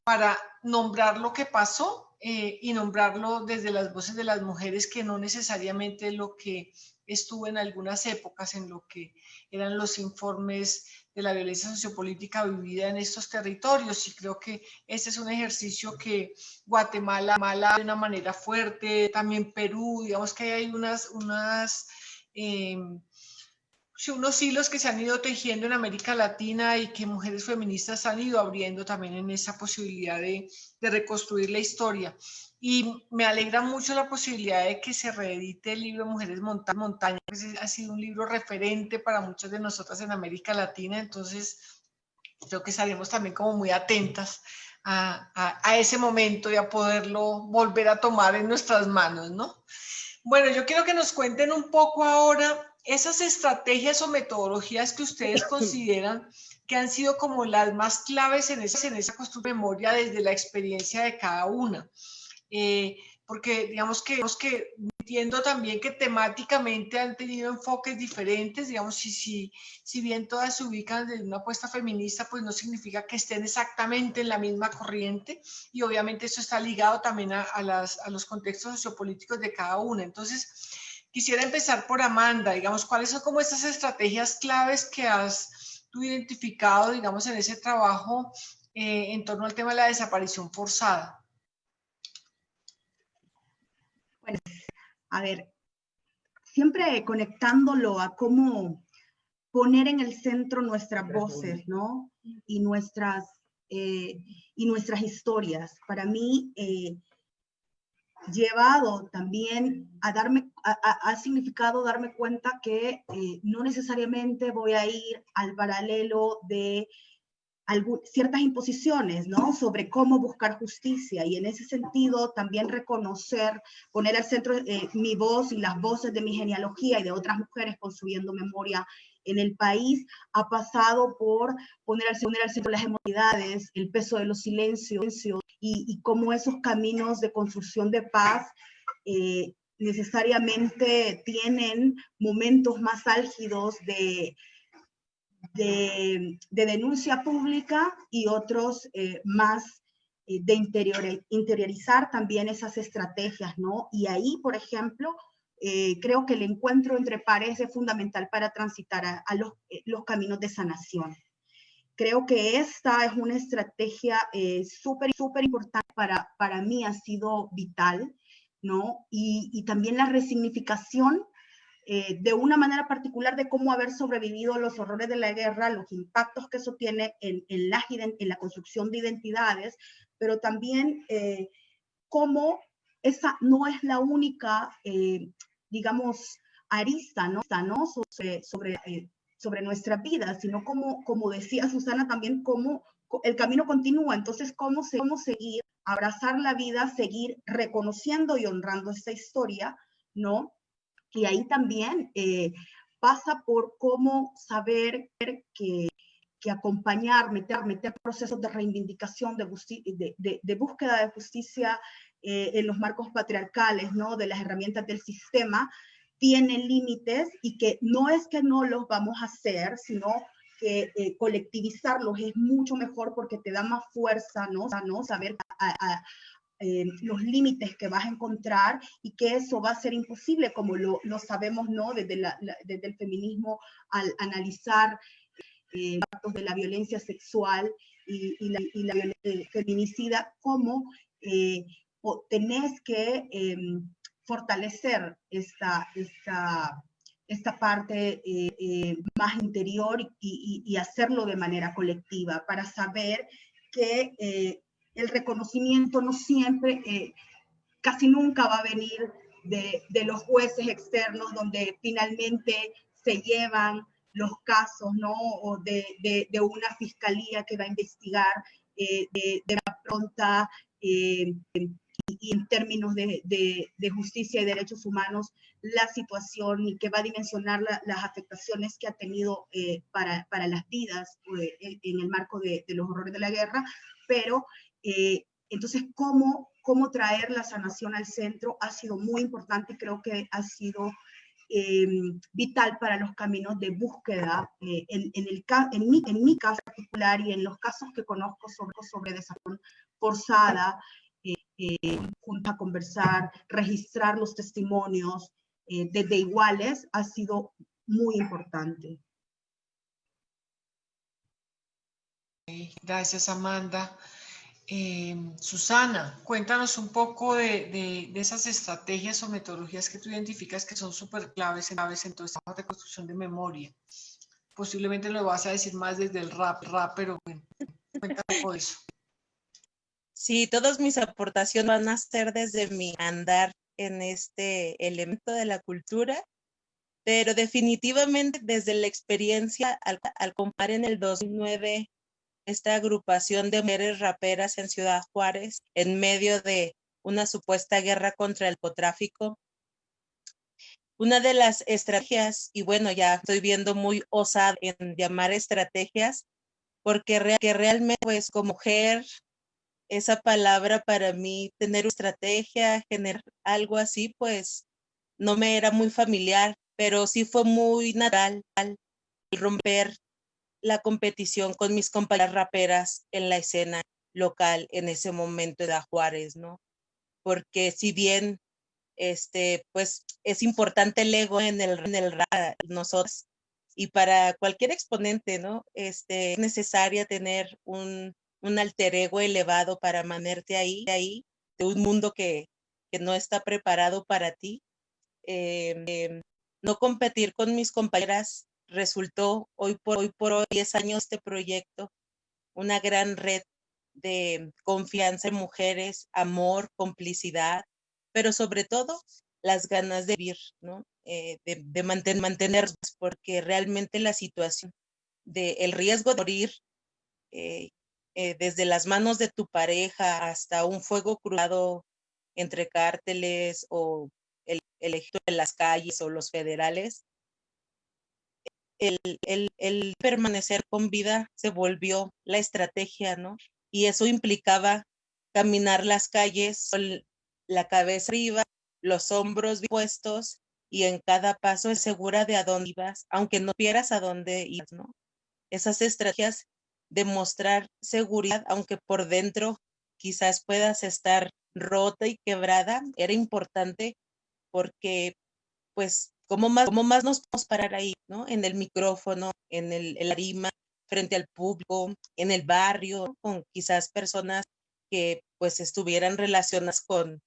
para nombrar lo que pasó y nombrarlo desde las voces de las mujeres, que no necesariamente lo que estuvo en algunas épocas, en lo que eran los informes de la violencia sociopolítica vivida en estos territorios. Y creo que ese es un ejercicio que Guatemala de una manera fuerte, también Perú, digamos que hay unos hilos que se han ido tejiendo en América Latina y que mujeres feministas han ido abriendo también en esa posibilidad de reconstruir la historia. Y me alegra mucho la posibilidad de que se reedite el libro Mujeres Montaña, que ha sido un libro referente para muchas de nosotras en América Latina. Entonces, creo que estaremos también como muy atentas a ese momento y a poderlo volver a tomar en nuestras manos, ¿no? Bueno, yo quiero que nos cuenten un poco ahora esas estrategias o metodologías que ustedes consideran que han sido como las más claves en esa construcción de memoria desde la experiencia de cada una. porque digamos que entiendo también que temáticamente han tenido enfoques diferentes, digamos, si bien todas se ubican desde una apuesta feminista, pues no significa que estén exactamente en la misma corriente, y obviamente eso está ligado también a los contextos sociopolíticos de cada una. Entonces, quisiera empezar por Amanda, digamos, ¿cuáles son como estas estrategias claves que has tú identificado, digamos, en ese trabajo en torno al tema de la desaparición forzada? Bueno, a ver, siempre conectándolo a cómo poner en el centro nuestras voces, ¿no? Y nuestras historias. Para mí, llevado también ha significado darme cuenta que no necesariamente voy a ir al paralelo de ciertas imposiciones, ¿no? Sobre cómo buscar justicia, y en ese sentido también reconocer, poner al centro mi voz y las voces de mi genealogía y de otras mujeres construyendo memoria en el país, ha pasado por poner al centro las emocionalidades, el peso de los silencios y cómo esos caminos de construcción de paz necesariamente tienen momentos más álgidos de denuncia pública y otros más de interiorizar también esas estrategias, ¿no? Y ahí, por ejemplo, creo que el encuentro entre pares es fundamental para transitar a los caminos de sanación. Creo que esta es una estrategia súper importante para mí, ha sido vital, ¿no? Y también la resignificación de una manera particular de cómo haber sobrevivido los horrores de la guerra, los impactos que eso tiene en la construcción de identidades, pero también cómo esa no es la única, digamos, arista, ¿no? Sobre nuestra vida, sino como decía Susana también, cómo el camino continúa. Entonces, cómo seguir, abrazar la vida, seguir reconociendo y honrando esta historia, ¿no? Y ahí también pasa por cómo saber que acompañar, meter procesos de reivindicación, de búsqueda de justicia en los marcos patriarcales, ¿no? De las herramientas del sistema, tienen límites, y que no es que no los vamos a hacer, sino que colectivizarlos es mucho mejor porque te da más fuerza, ¿no? Saber los límites que vas a encontrar, y que eso va a ser imposible, como lo sabemos, ¿no? Desde el feminismo, al analizar actos de la violencia sexual y la violencia feminicida, cómo tenés que fortalecer esta parte más interior, y hacerlo de manera colectiva, para saber que el reconocimiento no siempre, casi nunca va a venir de los jueces externos, donde finalmente se llevan los casos, ¿no? O de una fiscalía que va a investigar de la pronta y en términos de justicia y derechos humanos la situación, y que va a dimensionar las afectaciones que ha tenido para las vidas en el marco de los horrores de la guerra. Pero entonces, cómo traer la sanación al centro ha sido muy importante, y creo que ha sido vital para los caminos de búsqueda, en mi caso particular, y en los casos que conozco sobre desaparición forzada, junto a conversar, registrar los testimonios desde iguales, ha sido muy importante. Gracias, Amanda. Susana, cuéntanos un poco de esas estrategias o metodologías que tú identificas que son súper claves en todo este trabajo de construcción de memoria. Posiblemente lo vas a decir más desde el rap, pero bueno, cuéntanos de eso. Sí, todas mis aportaciones van a ser desde mi andar en este elemento de la cultura, pero definitivamente desde la experiencia al comparar en el 2009 esta agrupación de mujeres raperas en Ciudad Juárez en medio de una supuesta guerra contra el narcotráfico. Una de las estrategias, y bueno, ya estoy viendo muy osada en llamar estrategias, porque realmente pues como mujer esa palabra para mí, tener una estrategia, generar algo así, pues no me era muy familiar, pero sí fue muy natural romper la competición con mis compañeras raperas en la escena local en ese momento de Juárez, ¿no? Porque si bien pues es importante el ego en el rap, nosotros, y para cualquier exponente, ¿no? Es necesaria tener un alter ego elevado para mantenerte ahí, de un mundo que no está preparado para ti. No competir con mis compañeras resultó hoy por hoy, 10 años este proyecto, una gran red de confianza en mujeres, amor, complicidad, pero sobre todo las ganas de vivir, ¿no? De mantenernos, porque realmente la situación del riesgo de morir desde las manos de tu pareja hasta un fuego cruzado entre cárteles o el ejército de las calles o los federales, el permanecer con vida se volvió la estrategia, ¿no? Y eso implicaba caminar las calles con la cabeza arriba, los hombros puestos, y en cada paso es segura de a dónde ibas, aunque no supieras a dónde ibas, ¿no? Esas estrategias de mostrar seguridad, aunque por dentro quizás puedas estar rota y quebrada, era importante porque pues, ¿cómo más nos podemos parar ahí, ¿no? En el micrófono, en la tarima, frente al público, en el barrio, con quizás personas que pues estuvieran relacionadas con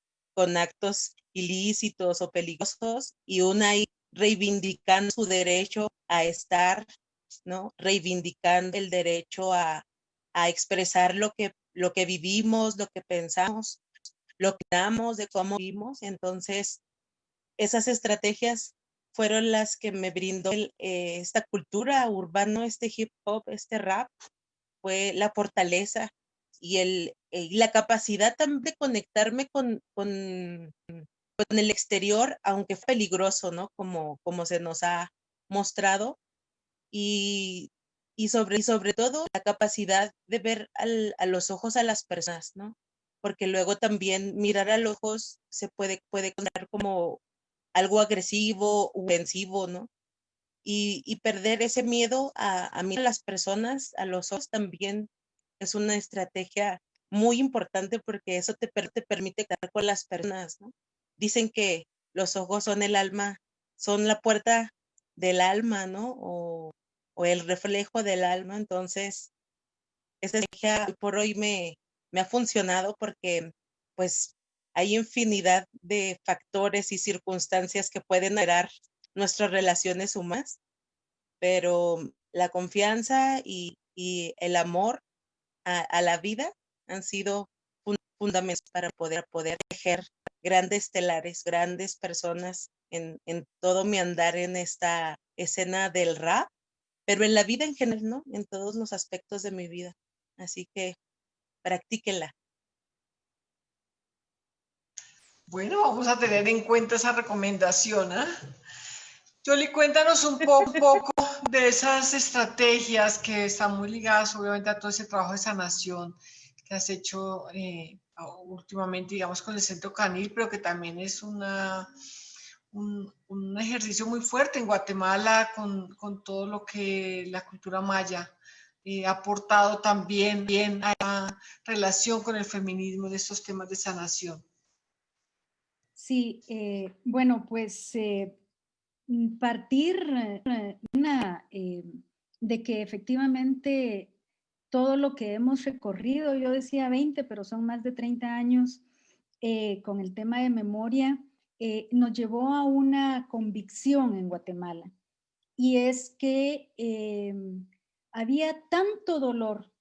actos ilícitos o peligrosos, y una ahí reivindicando su derecho a estar, ¿no? Reivindicando el derecho a expresar lo que vivimos, lo que pensamos, lo que damos, de cómo vivimos. Entonces, esas estrategias fueron las que me brindó esta cultura urbana, este hip hop, este rap, fue la fortaleza y la capacidad también de conectarme con el exterior, aunque fue peligroso, ¿no? Como se nos ha mostrado, y, sobre todo la capacidad de ver a los ojos a las personas, ¿no? Porque luego también mirar a los ojos se puede considerar como algo agresivo, ofensivo, ¿no? Y perder ese miedo a mirar a las personas, a los ojos, también es una estrategia muy importante, porque eso te permite estar con las personas, ¿no? Dicen que los ojos son el alma, son la puerta del alma, ¿no? O el reflejo del alma. Entonces, esa estrategia hoy por hoy me ha funcionado, porque pues hay infinidad de factores y circunstancias que pueden alterar nuestras relaciones humanas, pero la confianza y el amor a la vida han sido fundamentales para poder tejer grandes telares, grandes personas en todo mi andar en esta escena del rap, pero en la vida en general, ¿no? En todos los aspectos de mi vida. Así que practíquenla. Bueno, vamos a tener en cuenta esa recomendación, ¿eh? Yoli, cuéntanos un poco de esas estrategias que están muy ligadas, obviamente, a todo ese trabajo de sanación que has hecho últimamente, digamos, con el Centro Canil, pero que también es un ejercicio muy fuerte en Guatemala con todo lo que la cultura maya ha aportado también bien a la relación con el feminismo de estos temas de sanación. Sí, bueno, pues partir de que efectivamente todo lo que hemos recorrido, yo decía 20, pero son más de 30 años con el tema de memoria, nos llevó a una convicción en Guatemala, y es que había tanto dolor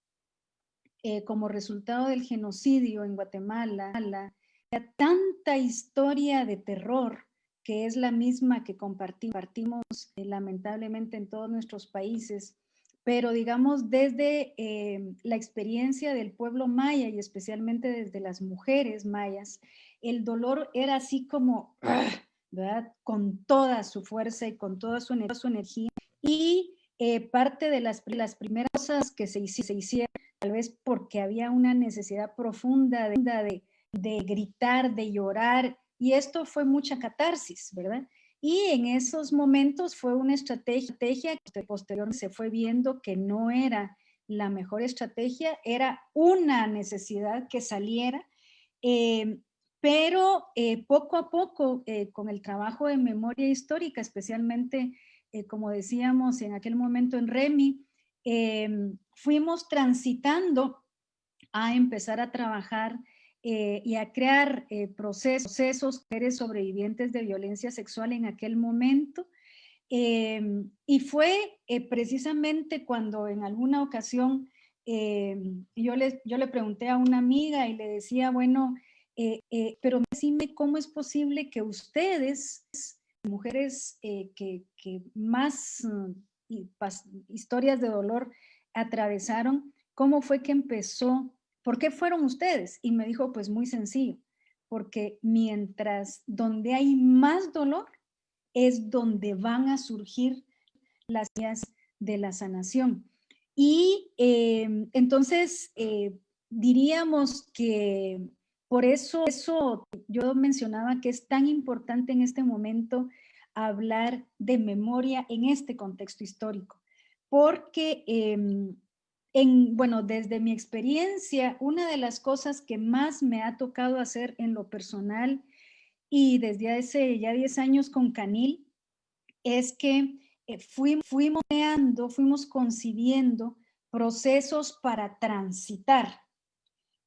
como resultado del genocidio en Guatemala, había tanta historia de terror que es la misma que compartimos lamentablemente en todos nuestros países, pero digamos desde la experiencia del pueblo maya y especialmente desde las mujeres mayas, el dolor era así como, ¿verdad? Con toda su fuerza y con toda su energía, y parte de las primeras cosas que se hicieron tal vez porque había una necesidad profunda de gritar, de llorar, y esto fue mucha catarsis, ¿verdad? Y en esos momentos fue una estrategia que posteriormente se fue viendo que no era la mejor estrategia, era una necesidad que saliera, pero poco a poco, con el trabajo de memoria histórica, especialmente, como decíamos en aquel momento en REMI, fuimos transitando a empezar a trabajar y a crear procesos sobrevivientes de violencia sexual en aquel momento. Y fue precisamente cuando en alguna ocasión yo le pregunté a una amiga y le decía, bueno, pero decime cómo es posible que ustedes, mujeres que más historias de dolor atravesaron, ¿cómo fue que empezó? ¿Por qué fueron ustedes? Y me dijo, pues muy sencillo, porque mientras donde hay más dolor es donde van a surgir las vías de la sanación. Y entonces diríamos que por eso yo mencionaba que es tan importante en este momento hablar de memoria en este contexto histórico, porque bueno, desde mi experiencia, una de las cosas que más me ha tocado hacer en lo personal y desde hace ya 10 años con Canil es que fuimos concibiendo procesos para transitar.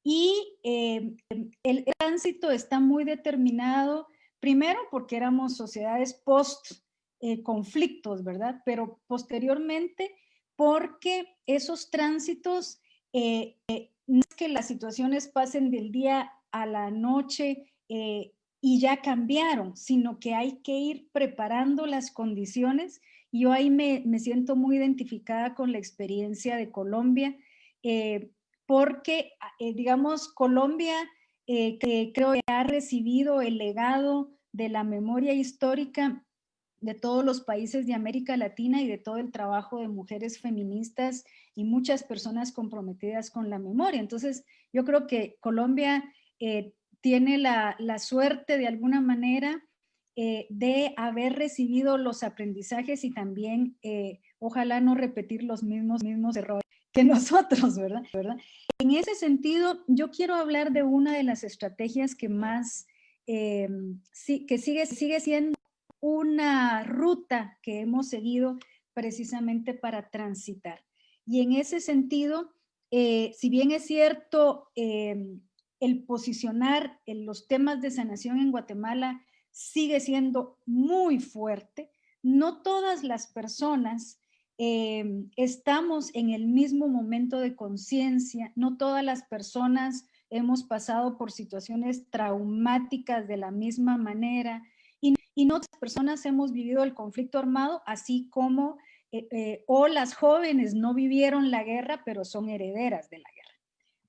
Y el tránsito está muy determinado, primero porque éramos sociedades post-conflictos, ¿verdad? Pero posteriormente porque esos tránsitos, no es que las situaciones pasen del día a la noche y ya cambiaron, sino que hay que ir preparando las condiciones. Yo ahí me siento muy identificada con la experiencia de Colombia, porque, digamos, Colombia que creo que ha recibido el legado de la memoria histórica de todos los países de América Latina y de todo el trabajo de mujeres feministas y muchas personas comprometidas con la memoria. Entonces, yo creo que Colombia tiene la suerte de alguna manera de haber recibido los aprendizajes y también ojalá no repetir los mismos errores que nosotros, ¿verdad? En ese sentido, yo quiero hablar de una de las estrategias que más, que sigue siendo una ruta que hemos seguido precisamente para transitar. Y en ese sentido, si bien es cierto, el posicionar en los temas de sanación en Guatemala sigue siendo muy fuerte, no todas las personas estamos en el mismo momento de conciencia, no todas las personas hemos pasado por situaciones traumáticas de la misma manera, y no todas las personas hemos vivido el conflicto armado, así como o las jóvenes no vivieron la guerra, pero son herederas de la guerra,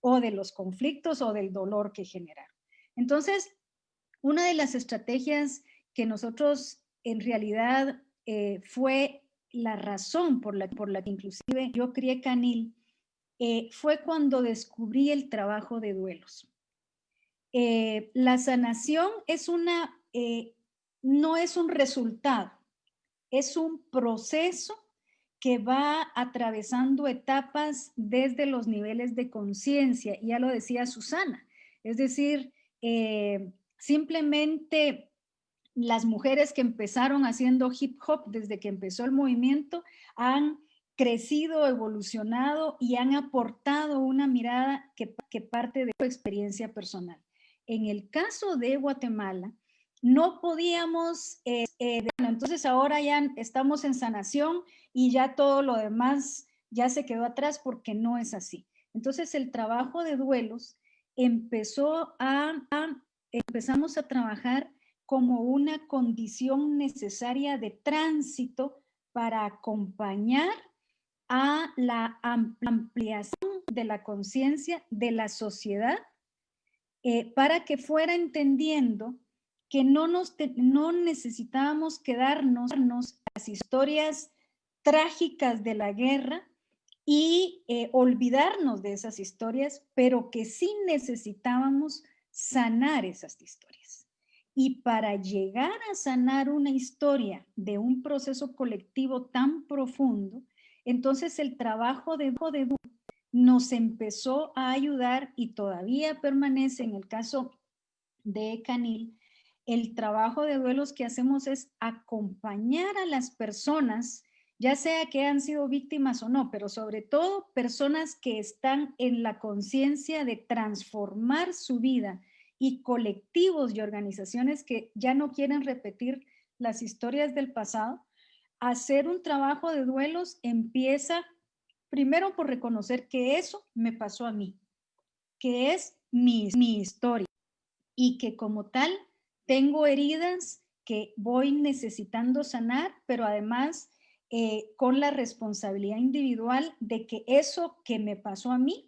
o de los conflictos o del dolor que generaron. Entonces, una de las estrategias que nosotros en realidad fue la razón por la que inclusive yo crié Canil, fue cuando descubrí el trabajo de duelos. La sanación es no es un resultado, es un proceso que va atravesando etapas desde los niveles de conciencia, ya lo decía Susana, es decir, simplemente las mujeres que empezaron haciendo hip hop desde que empezó el movimiento han crecido, evolucionado y han aportado una mirada que parte de su experiencia personal. En el caso de Guatemala, no podíamos, bueno, entonces ahora ya estamos en sanación y ya todo lo demás ya se quedó atrás, porque no es así. Entonces el trabajo de duelos empezamos a trabajar como una condición necesaria de tránsito para acompañar a la ampliación de la conciencia de la sociedad, para que fuera entendiendo que no necesitábamos quedarnos las historias trágicas de la guerra y olvidarnos de esas historias, pero que sí necesitábamos sanar esas historias. Y para llegar a sanar una historia de un proceso colectivo tan profundo, entonces el trabajo de nos empezó a ayudar y todavía permanece en el caso de Canil. El trabajo de duelos que hacemos es acompañar a las personas, ya sea que han sido víctimas o no, pero sobre todo personas que están en la conciencia de transformar su vida, y colectivos y organizaciones que ya no quieren repetir las historias del pasado. Hacer un trabajo de duelos empieza primero por reconocer que eso me pasó a mí, que es mi historia, y que como tal tengo heridas que voy necesitando sanar, pero además con la responsabilidad individual de que eso que me pasó a mí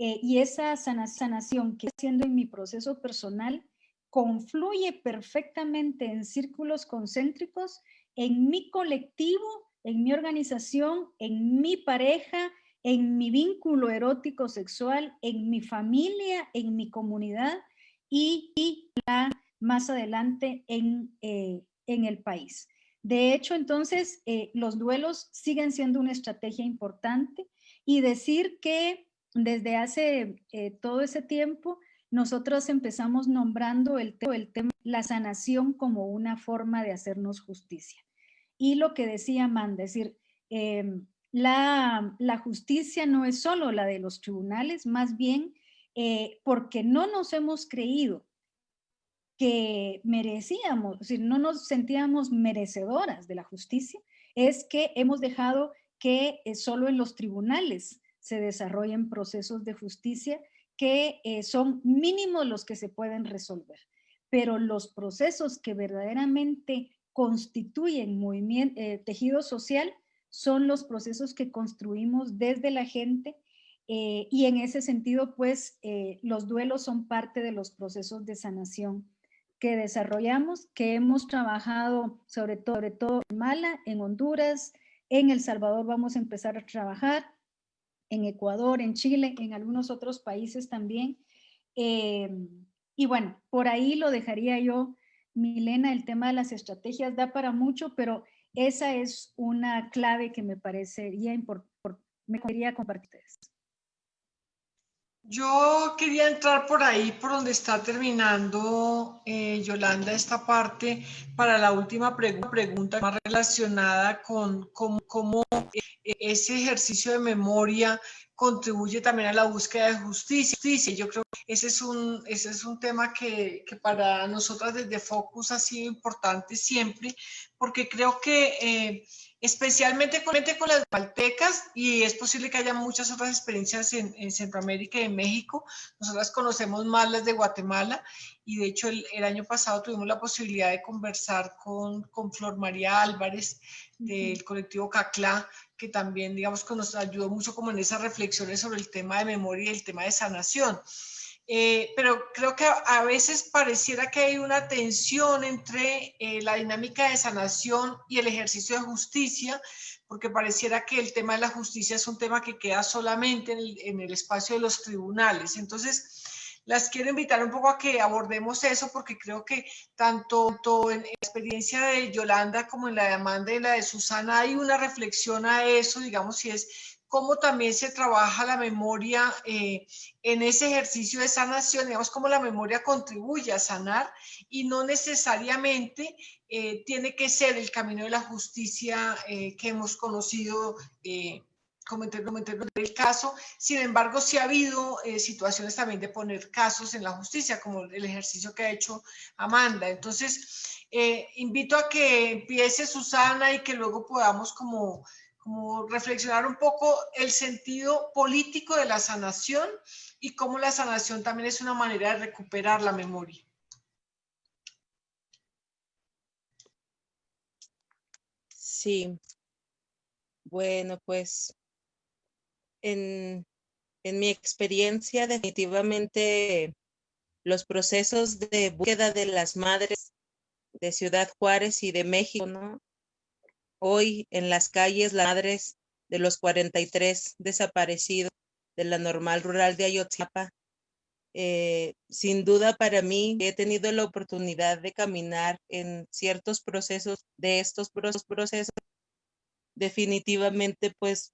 y esa sanación que estoy haciendo en mi proceso personal confluye perfectamente en círculos concéntricos, en mi colectivo, en mi organización, en mi pareja, en mi vínculo erótico sexual, en mi familia, en mi comunidad y más adelante en el país. De hecho, entonces, los duelos siguen siendo una estrategia importante, y decir que desde hace todo ese tiempo nosotros empezamos nombrando el tema, la sanación, como una forma de hacernos justicia. Y lo que decía Amanda, es decir, la justicia no es solo la de los tribunales, más bien porque no nos hemos creído que merecíamos, es decir, no nos sentíamos merecedoras de la justicia, es que hemos dejado que solo en los tribunales se desarrollen procesos de justicia que son mínimos los que se pueden resolver. Pero los procesos que verdaderamente constituyen movimiento, tejido social, son los procesos que construimos desde la gente, y en ese sentido, pues, los duelos son parte de los procesos de sanación que desarrollamos, que hemos trabajado sobre todo en Guatemala, en Honduras, en El Salvador vamos a empezar a trabajar, en Ecuador, en Chile, en algunos otros países también. Y bueno, por ahí lo dejaría yo, Milena. El tema de las estrategias da para mucho, pero esa es una clave que me parecería importante, me quería compartir. Yo quería entrar por ahí, por donde está terminando Yolanda esta parte, para la última pregunta más relacionada con cómo ese ejercicio de memoria contribuye también a la búsqueda de justicia. Yo creo que ese es un tema que para nosotras desde Focus ha sido importante siempre, porque creo que especialmente con las guatemaltecas, y es posible que haya muchas otras experiencias en Centroamérica y en México. Nosotras conocemos más las de Guatemala, y de hecho el año pasado tuvimos la posibilidad de conversar con Flor María Álvarez del colectivo CACLA, que también, digamos, que nos ayudó mucho como en esas reflexiones sobre el tema de memoria y el tema de sanación. Pero creo que a veces pareciera que hay una tensión entre la dinámica de sanación y el ejercicio de justicia, porque pareciera que el tema de la justicia es un tema que queda solamente en el espacio de los tribunales. Entonces, las quiero invitar un poco a que abordemos eso, porque creo que tanto en la experiencia de Yolanda como en la de Amanda y la de Susana hay una reflexión a eso, digamos, si es cómo también se trabaja la memoria en ese ejercicio de sanación, digamos, cómo la memoria contribuye a sanar, y no necesariamente tiene que ser el camino de la justicia que hemos conocido como en términos del caso. Sin embargo, sí ha habido situaciones también de poner casos en la justicia, como el ejercicio que ha hecho Amanda. Entonces, invito a que empiece Susana y que luego podamos como reflexionar un poco el sentido político de la sanación y cómo la sanación también es una manera de recuperar la memoria. Sí, bueno, pues en mi experiencia, definitivamente los procesos de búsqueda de las madres de Ciudad Juárez y de México, ¿no? Hoy en las calles las madres de los 43 desaparecidos de la normal rural de Ayotzinapa. Sin duda para mí he tenido la oportunidad de caminar en ciertos procesos de estos procesos. Definitivamente pues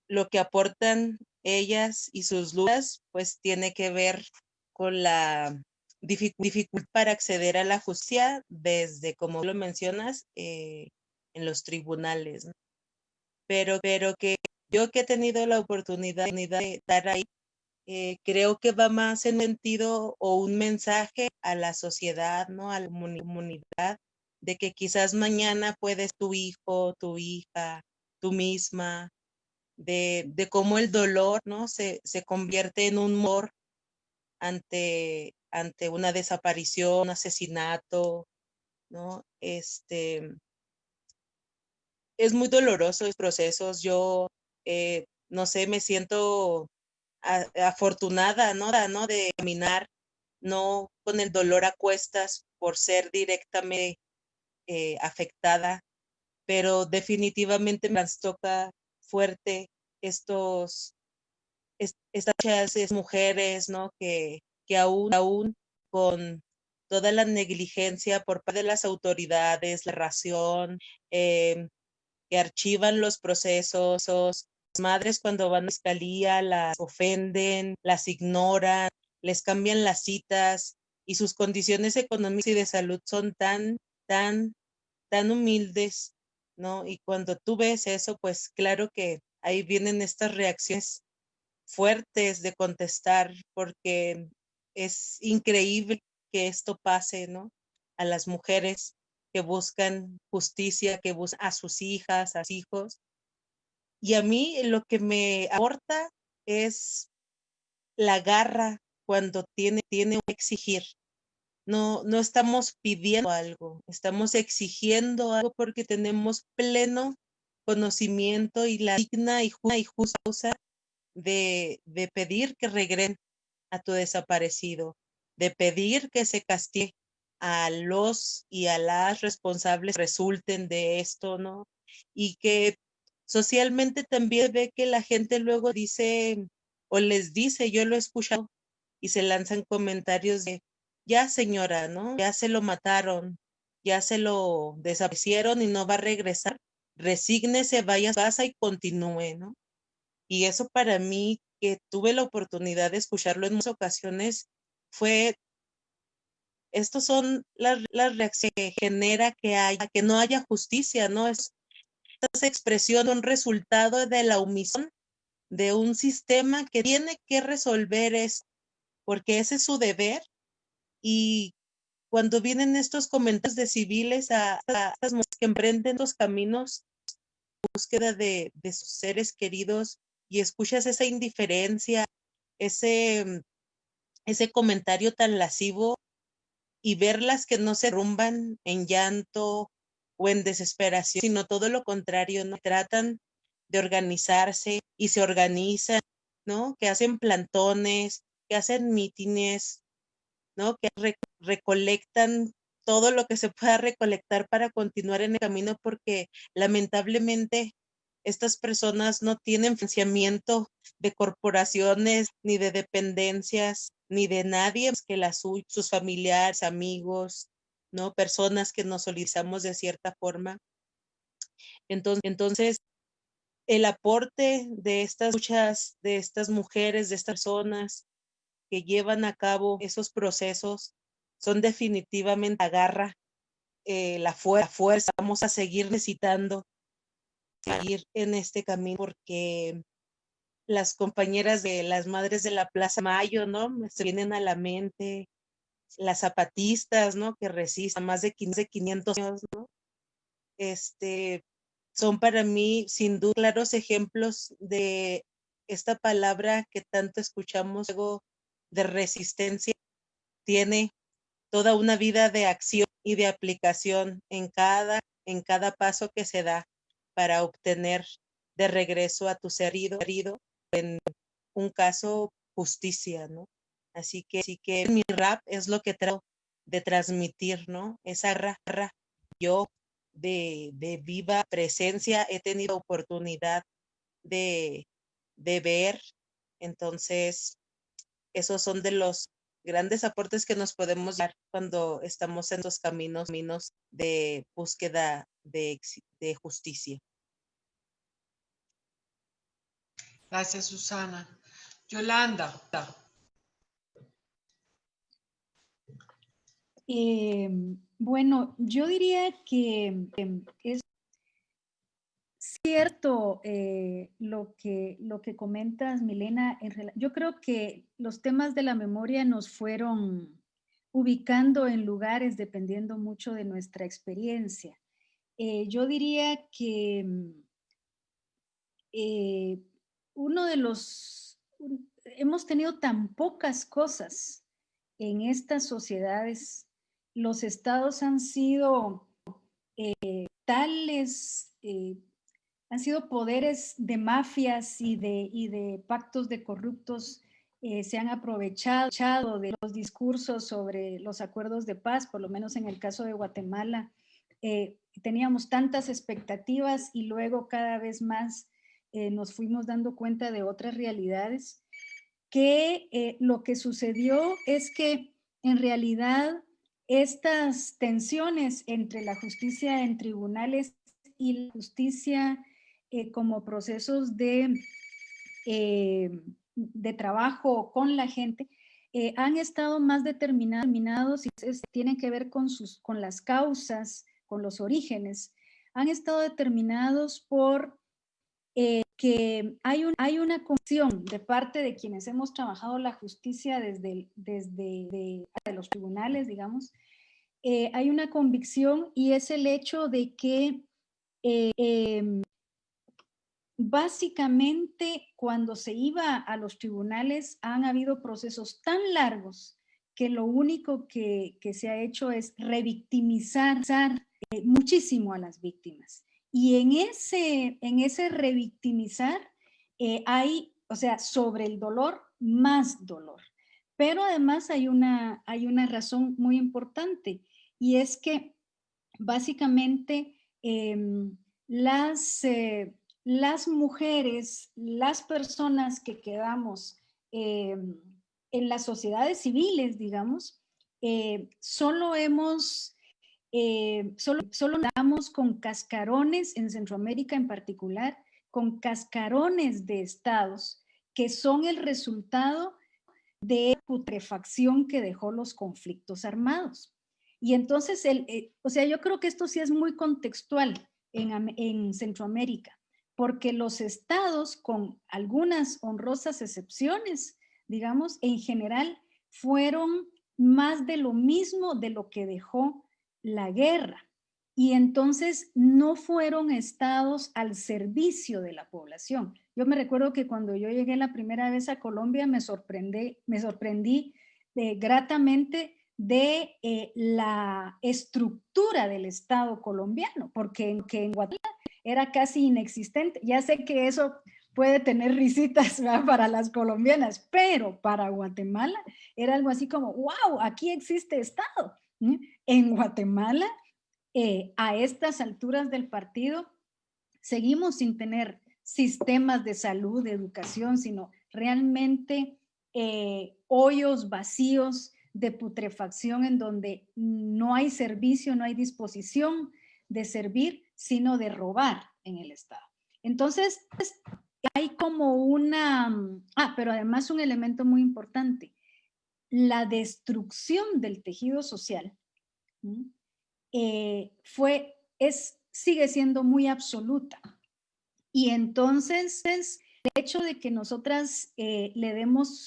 lo que aportan ellas y sus luchas pues tiene que ver con la dificultad para acceder a la justicia desde, como lo mencionas, en los tribunales, ¿no? Pero que yo que he tenido la oportunidad de estar ahí, creo que va más en sentido o un mensaje a la sociedad, ¿no? A la comunidad, de que quizás mañana puedes tu hijo, tu hija, tú misma, de cómo el dolor, ¿no? Se convierte en un humor ante una desaparición, un asesinato, ¿no? Es muy doloroso los procesos. Yo, no sé, me siento afortunada, ¿no? De caminar, no con el dolor a cuestas por ser directamente afectada, pero definitivamente me trastoca fuerte estas mujeres, ¿no? Que aún con toda la negligencia por parte de las autoridades, la razón, que archivan los procesos, las madres cuando van a la fiscalía las ofenden, las ignoran, les cambian las citas y sus condiciones económicas y de salud son tan humildes, ¿no? Y cuando tú ves eso, pues claro que ahí vienen estas reacciones fuertes de contestar, porque es increíble que esto pase, ¿no? A las mujeres que buscan justicia, que buscan a sus hijas, a sus hijos. Y a mí lo que me aporta es la garra cuando tiene que exigir. No estamos pidiendo algo, estamos exigiendo algo porque tenemos pleno conocimiento y la digna y justa causa de pedir que regresen a tu desaparecido, de pedir que se castigue a los y a las responsables que resulten de esto, ¿no? Y que socialmente también ve que la gente luego dice o les dice, yo lo he escuchado, y se lanzan comentarios de, ya señora, ¿no? Ya se lo mataron, ya se lo desaparecieron y no va a regresar, resígnese, vaya a su casa y continúe, ¿no? Y eso para mí, que tuve la oportunidad de escucharlo en muchas ocasiones, fue, estos son las reacciones que genera que no haya justicia, ¿no? Esta expresión, un resultado de la omisión de un sistema que tiene que resolver eso, porque ese es su deber. Y cuando vienen estos comentarios de civiles a estas mujeres que emprenden los caminos en búsqueda de sus seres queridos, y escuchas esa indiferencia, ese comentario tan lascivo, y verlas que no se derrumban en llanto o en desesperación, sino todo lo contrario, ¿no? Tratan de organizarse y se organizan, ¿no? Que hacen plantones, que hacen mítines, ¿no? Que recolectan todo lo que se pueda recolectar para continuar en el camino, porque lamentablemente estas personas no tienen financiamiento de corporaciones, ni de dependencias, ni de nadie más que sus familiares, amigos, ¿no? Personas que nos solidarizamos de cierta forma. Entonces, el aporte de estas luchas, de estas mujeres, de estas personas que llevan a cabo esos procesos, son definitivamente la garra, la fuerza. Vamos a seguir necesitando seguir en este camino, porque las compañeras de las madres de la Plaza Mayo, ¿no? Se vienen a la mente, las zapatistas, ¿no? Que resisten más de 500 años, ¿no? Son para mí, sin duda, claros ejemplos de esta palabra que tanto escuchamos, luego, de resistencia. Tiene toda una vida de acción y de aplicación en cada paso que se da para obtener de regreso a tu ser querido, en un caso, justicia, ¿no? Así que mi rap es lo que trato de transmitir, ¿no? Esa garra. Yo de viva presencia, he tenido oportunidad de ver. Entonces, esos son de los grandes aportes que nos podemos dar cuando estamos en los caminos de búsqueda de justicia. Gracias, Susana. Yolanda. Bueno, yo diría que es cierto lo que comentas, Milena. Yo creo que los temas de la memoria nos fueron ubicando en lugares dependiendo mucho de nuestra experiencia. Yo diría que hemos tenido tan pocas cosas en estas sociedades. Los estados han sido tales, han sido poderes de mafias y de pactos de corruptos. Se han aprovechado de los discursos sobre los acuerdos de paz, por lo menos en el caso de Guatemala. Teníamos tantas expectativas y luego cada vez más nos fuimos dando cuenta de otras realidades, que lo que sucedió es que en realidad estas tensiones entre la justicia en tribunales y la justicia como procesos de trabajo con la gente han estado más determinados y tienen que ver con las causas, con los orígenes, han estado determinados por que hay una convicción de parte de quienes hemos trabajado la justicia desde los tribunales, digamos, hay una convicción y es el hecho de que básicamente cuando se iba a los tribunales han habido procesos tan largos que lo único que se ha hecho es revictimizar muchísimo a las víctimas. Y en ese revictimizar hay, o sea, sobre el dolor, más dolor. Pero además hay una razón muy importante y es que básicamente las mujeres, las personas que quedamos en las sociedades civiles, digamos, solo damos con cascarones, en Centroamérica en particular, con cascarones de estados que son el resultado de putrefacción que dejó los conflictos armados. Y entonces, o sea, yo creo que esto sí es muy contextual en Centroamérica, porque los estados, con algunas honrosas excepciones, digamos, en general, fueron más de lo mismo de lo que dejó la guerra. Y entonces no fueron estados al servicio de la población. Yo me recuerdo que cuando yo llegué la primera vez a Colombia me sorprendí gratamente de la estructura del Estado colombiano, porque en Guatemala era casi inexistente. Ya sé que eso puede tener risitas, ¿verdad?, para las colombianas, pero para Guatemala era algo así como, wow, aquí existe Estado. En Guatemala, a estas alturas del partido, seguimos sin tener sistemas de salud, de educación, sino realmente hoyos vacíos de putrefacción en donde no hay servicio, no hay disposición de servir, sino de robar en el Estado. Entonces, hay como pero además un elemento muy importante, la destrucción del tejido social sigue siendo muy absoluta. Y entonces, el hecho de que nosotras le demos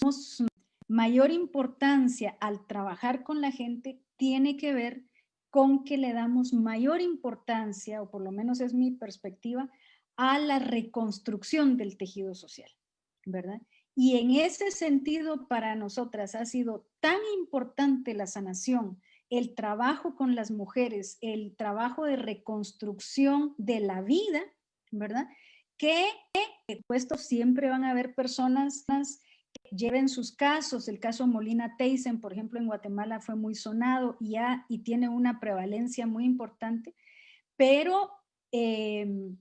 mayor importancia al trabajar con la gente tiene que ver con que le damos mayor importancia, o por lo menos es mi perspectiva, a la reconstrucción del tejido social, ¿verdad? Y en ese sentido, para nosotras ha sido tan importante la sanación, el trabajo con las mujeres, el trabajo de reconstrucción de la vida, ¿verdad?, que puesto siempre van a haber personas que lleven sus casos. El caso Molina Teyssen, por ejemplo, en Guatemala fue muy sonado y tiene una prevalencia muy importante, pero el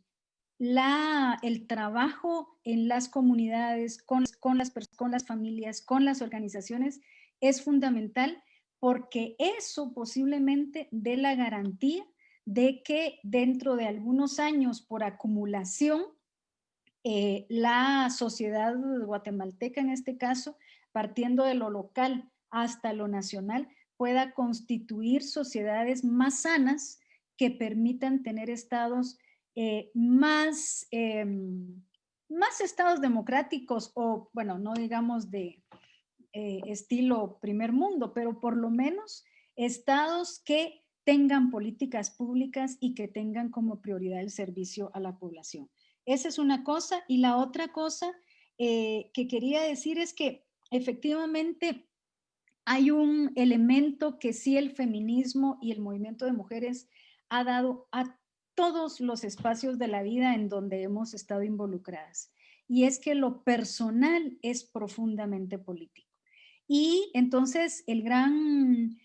trabajo en las comunidades, con las familias, con las organizaciones, es fundamental, porque eso posiblemente dé la garantía de que dentro de algunos años, por acumulación, la sociedad guatemalteca, en este caso, partiendo de lo local hasta lo nacional, pueda constituir sociedades más sanas que permitan tener estados más estados democráticos, o bueno, no digamos de estilo primer mundo, pero por lo menos estados que tengan políticas públicas y que tengan como prioridad el servicio a la población. Esa es una cosa. Y la otra cosa que quería decir es que efectivamente hay un elemento que sí el feminismo y el movimiento de mujeres ha dado a todos los espacios de la vida en donde hemos estado involucradas. Y es que lo personal es profundamente político. Y entonces el gran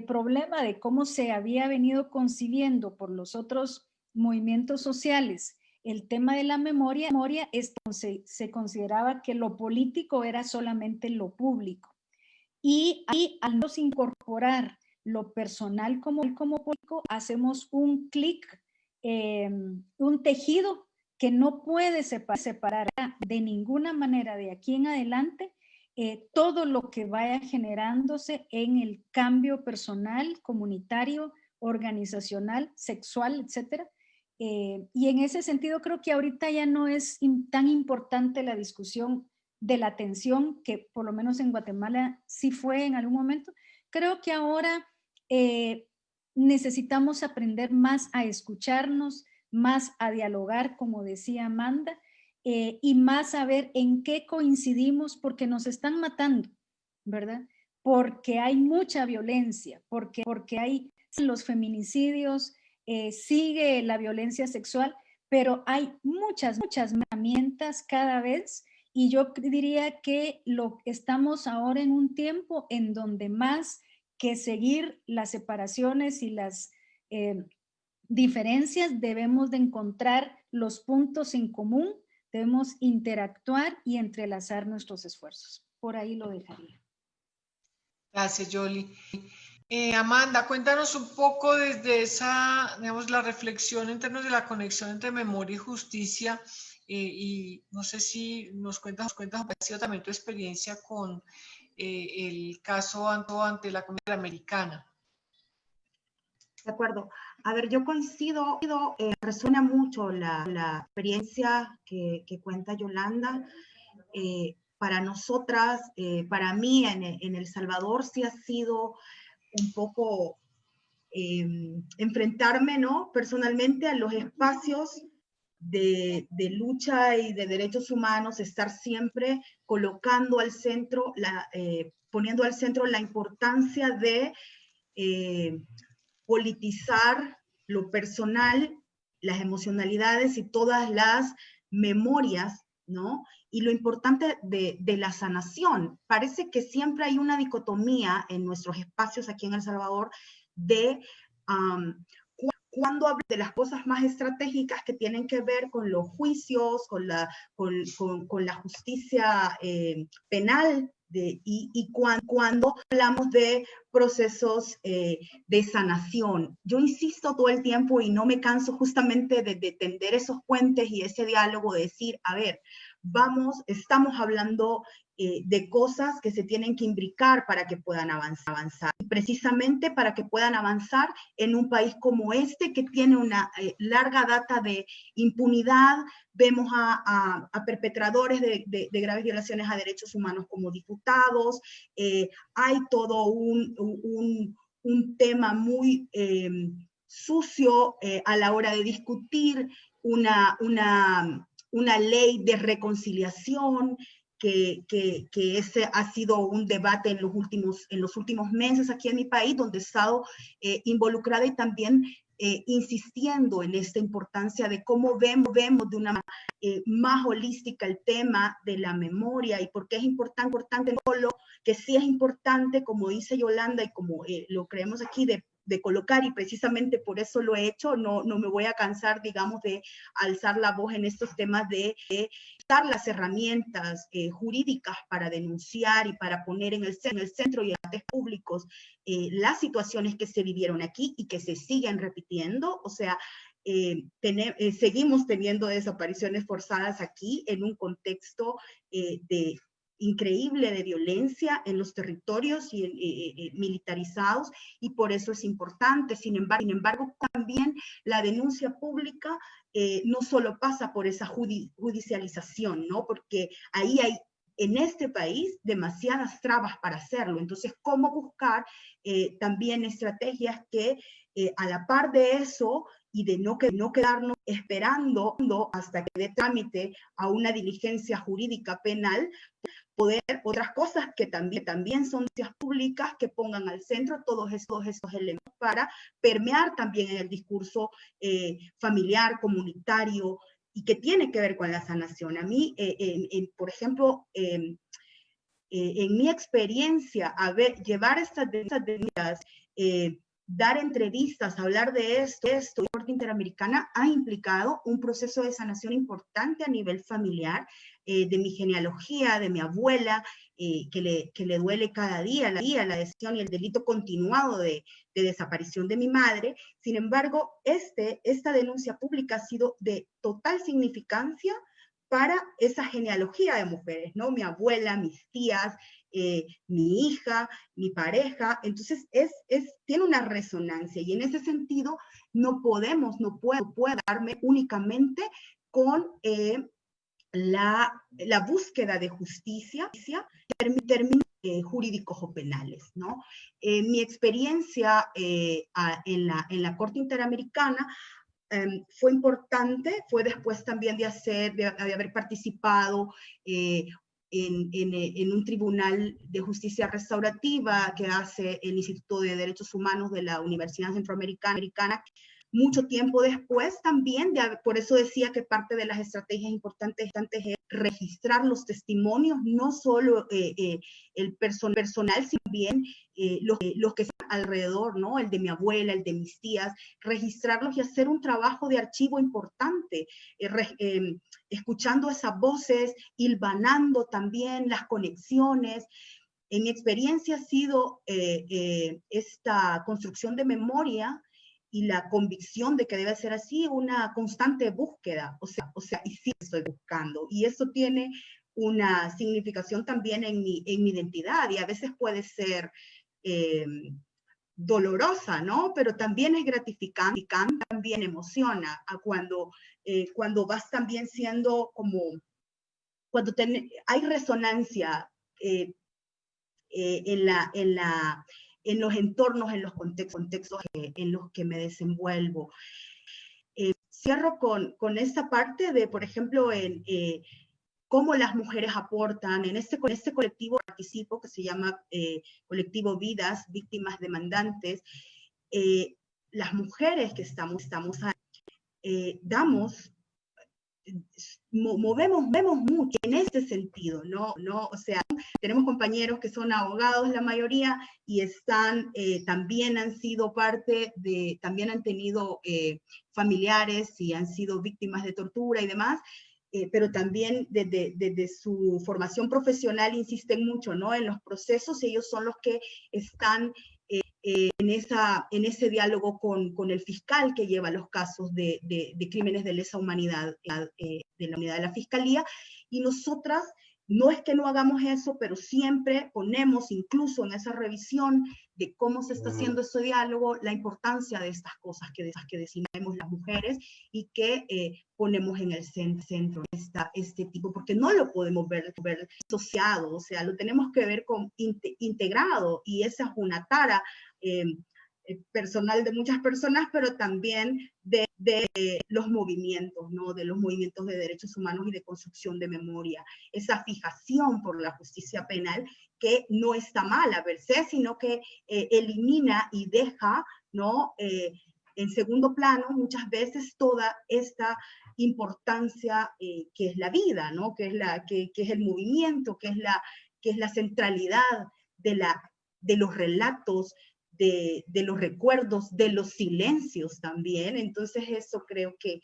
problema de cómo se había venido concibiendo por los otros movimientos sociales el tema de la memoria es que se consideraba que lo político era solamente lo público. Y al no incorporar lo personal como público, hacemos un clic, un tejido que no puede separar de ninguna manera de aquí en adelante todo lo que vaya generándose en el cambio personal, comunitario, organizacional, sexual, etcétera. Y en ese sentido creo que ahorita ya no es tan importante la discusión de la atención, que por lo menos en Guatemala sí fue en algún momento. Creo que ahora necesitamos aprender más a escucharnos, más a dialogar, como decía Amanda, y más a ver en qué coincidimos, porque nos están matando, ¿verdad? Porque hay mucha violencia, porque hay los feminicidios, sigue la violencia sexual, pero hay muchas herramientas cada vez. Y yo diría que estamos ahora en un tiempo en donde más que seguir las separaciones y las diferencias, debemos de encontrar los puntos en común, debemos interactuar y entrelazar nuestros esfuerzos. Por ahí lo dejaría. Gracias, Yoli. Amanda, cuéntanos un poco desde esa, digamos, la reflexión en términos de la conexión entre memoria y justicia, y no sé si nos cuentas ha sido también tu experiencia con el caso ante la Comunidad Americana. De acuerdo. A ver, yo coincido, resuena mucho la experiencia que cuenta Yolanda. Para nosotras, para mí en El Salvador sí ha sido un poco enfrentarme, ¿no? Personalmente a los espacios de lucha y de derechos humanos, estar siempre colocando al centro, poniendo al centro la importancia de politizar lo personal, las emocionalidades y todas las memorias, ¿no? Y lo importante de la sanación. Parece que siempre hay una dicotomía en nuestros espacios aquí en El Salvador de cuando hablo de las cosas más estratégicas que tienen que ver con los juicios, con la justicia penal, y cuando hablamos de procesos de sanación. Yo insisto todo el tiempo y no me canso justamente de tender esos puentes y ese diálogo, de decir, a ver, estamos hablando de cosas que se tienen que imbricar para que puedan avanzar. Y precisamente para que puedan avanzar en un país como este, que tiene una larga data de impunidad. Vemos a perpetradores de graves violaciones a derechos humanos como diputados. Hay todo un tema muy sucio a la hora de discutir una ley de reconciliación, que ese ha sido un debate en los últimos meses aquí en mi país, donde he estado involucrada y también insistiendo en esta importancia de cómo vemos de una manera más holística el tema de la memoria, y por qué es importante, que sí es importante, como dice Yolanda y como lo creemos aquí, de de colocar, y precisamente por eso lo he hecho. No me voy a cansar, digamos, de alzar la voz en estos temas de dar las herramientas jurídicas para denunciar y para poner en el centro y en los debates públicos las situaciones que se vivieron aquí y que se siguen repitiendo. O sea, seguimos teniendo desapariciones forzadas aquí en un contexto increíble de violencia en los territorios militarizados, y por eso es importante. Sin embargo, también la denuncia pública no solo pasa por esa judicialización, ¿no? Porque ahí hay, en este país, demasiadas trabas para hacerlo. Entonces, ¿cómo buscar también estrategias que a la par de eso, y de no quedarnos esperando hasta que dé trámite a una diligencia jurídica penal, poder otras cosas que también son noticias públicas, que pongan al centro todos estos elementos para permear también en el discurso familiar, comunitario, y que tiene que ver con la sanación. A mí, por ejemplo, en mi experiencia, llevar estas denuncias, dar entrevistas, hablar de esto, la Corte Interamericana ha implicado un proceso de sanación importante a nivel familiar, de mi genealogía, de mi abuela, que le duele cada día la decisión y el delito continuado de desaparición de mi madre. Sin embargo, esta denuncia pública ha sido de total significancia para esa genealogía de mujeres, ¿no? Mi abuela, mis tías, mi hija, mi pareja. Entonces, tiene una resonancia, y en ese sentido no puedo darme únicamente con la búsqueda de justicia en términos jurídicos o penales, ¿no? Mi experiencia en la Corte Interamericana fue importante, fue después también de haber participado en un tribunal de justicia restaurativa que hace el Instituto de Derechos Humanos de la Universidad Centroamericana. Mucho tiempo después también, por eso decía que parte de las estrategias importantes es registrar los testimonios, no solo el personal, sino también los que están alrededor, ¿no? El de mi abuela, el de mis tías, registrarlos y hacer un trabajo de archivo importante, escuchando esas voces, hilvanando también las conexiones. En mi experiencia ha sido esta construcción de memoria y la convicción de que debe ser así, una constante búsqueda, o sea, y sí estoy buscando, y eso tiene una significación también en mi identidad, y a veces puede ser dolorosa, ¿no? Pero también es gratificante, también emociona, cuando vas también siendo como, cuando hay resonancia en los entornos, en los contextos en los que me desenvuelvo. Cierro con esta parte de, por ejemplo, cómo las mujeres aportan. En este colectivo participo, que se llama Colectivo Vidas, Víctimas Demandantes. Las mujeres que estamos ahí, movemos mucho en este sentido, ¿no? O sea, tenemos compañeros que son abogados, la mayoría, y también han sido también han tenido familiares y han sido víctimas de tortura y demás, pero también desde su formación profesional insisten mucho, ¿no? En los procesos, ellos son los que están en ese diálogo con el fiscal que lleva los casos de crímenes de lesa humanidad de la unidad de la Fiscalía, y nosotras no es que no hagamos eso, pero siempre ponemos, incluso en esa revisión de cómo se está haciendo ese diálogo, la importancia de estas cosas que decimos las mujeres y que ponemos en el centro este tipo, porque no lo podemos ver asociado, o sea, lo tenemos que ver integrado, y esa es una tara personal de muchas personas, pero también de los movimientos, ¿no? De los movimientos de derechos humanos y de construcción de memoria. Esa fijación por la justicia penal, que no está mal a verse, sino que elimina y deja, ¿no? En segundo plano muchas veces toda esta importancia que es la vida, ¿no? Que es el movimiento, que es la centralidad de los relatos de los recuerdos, de los silencios también. Entonces eso creo que...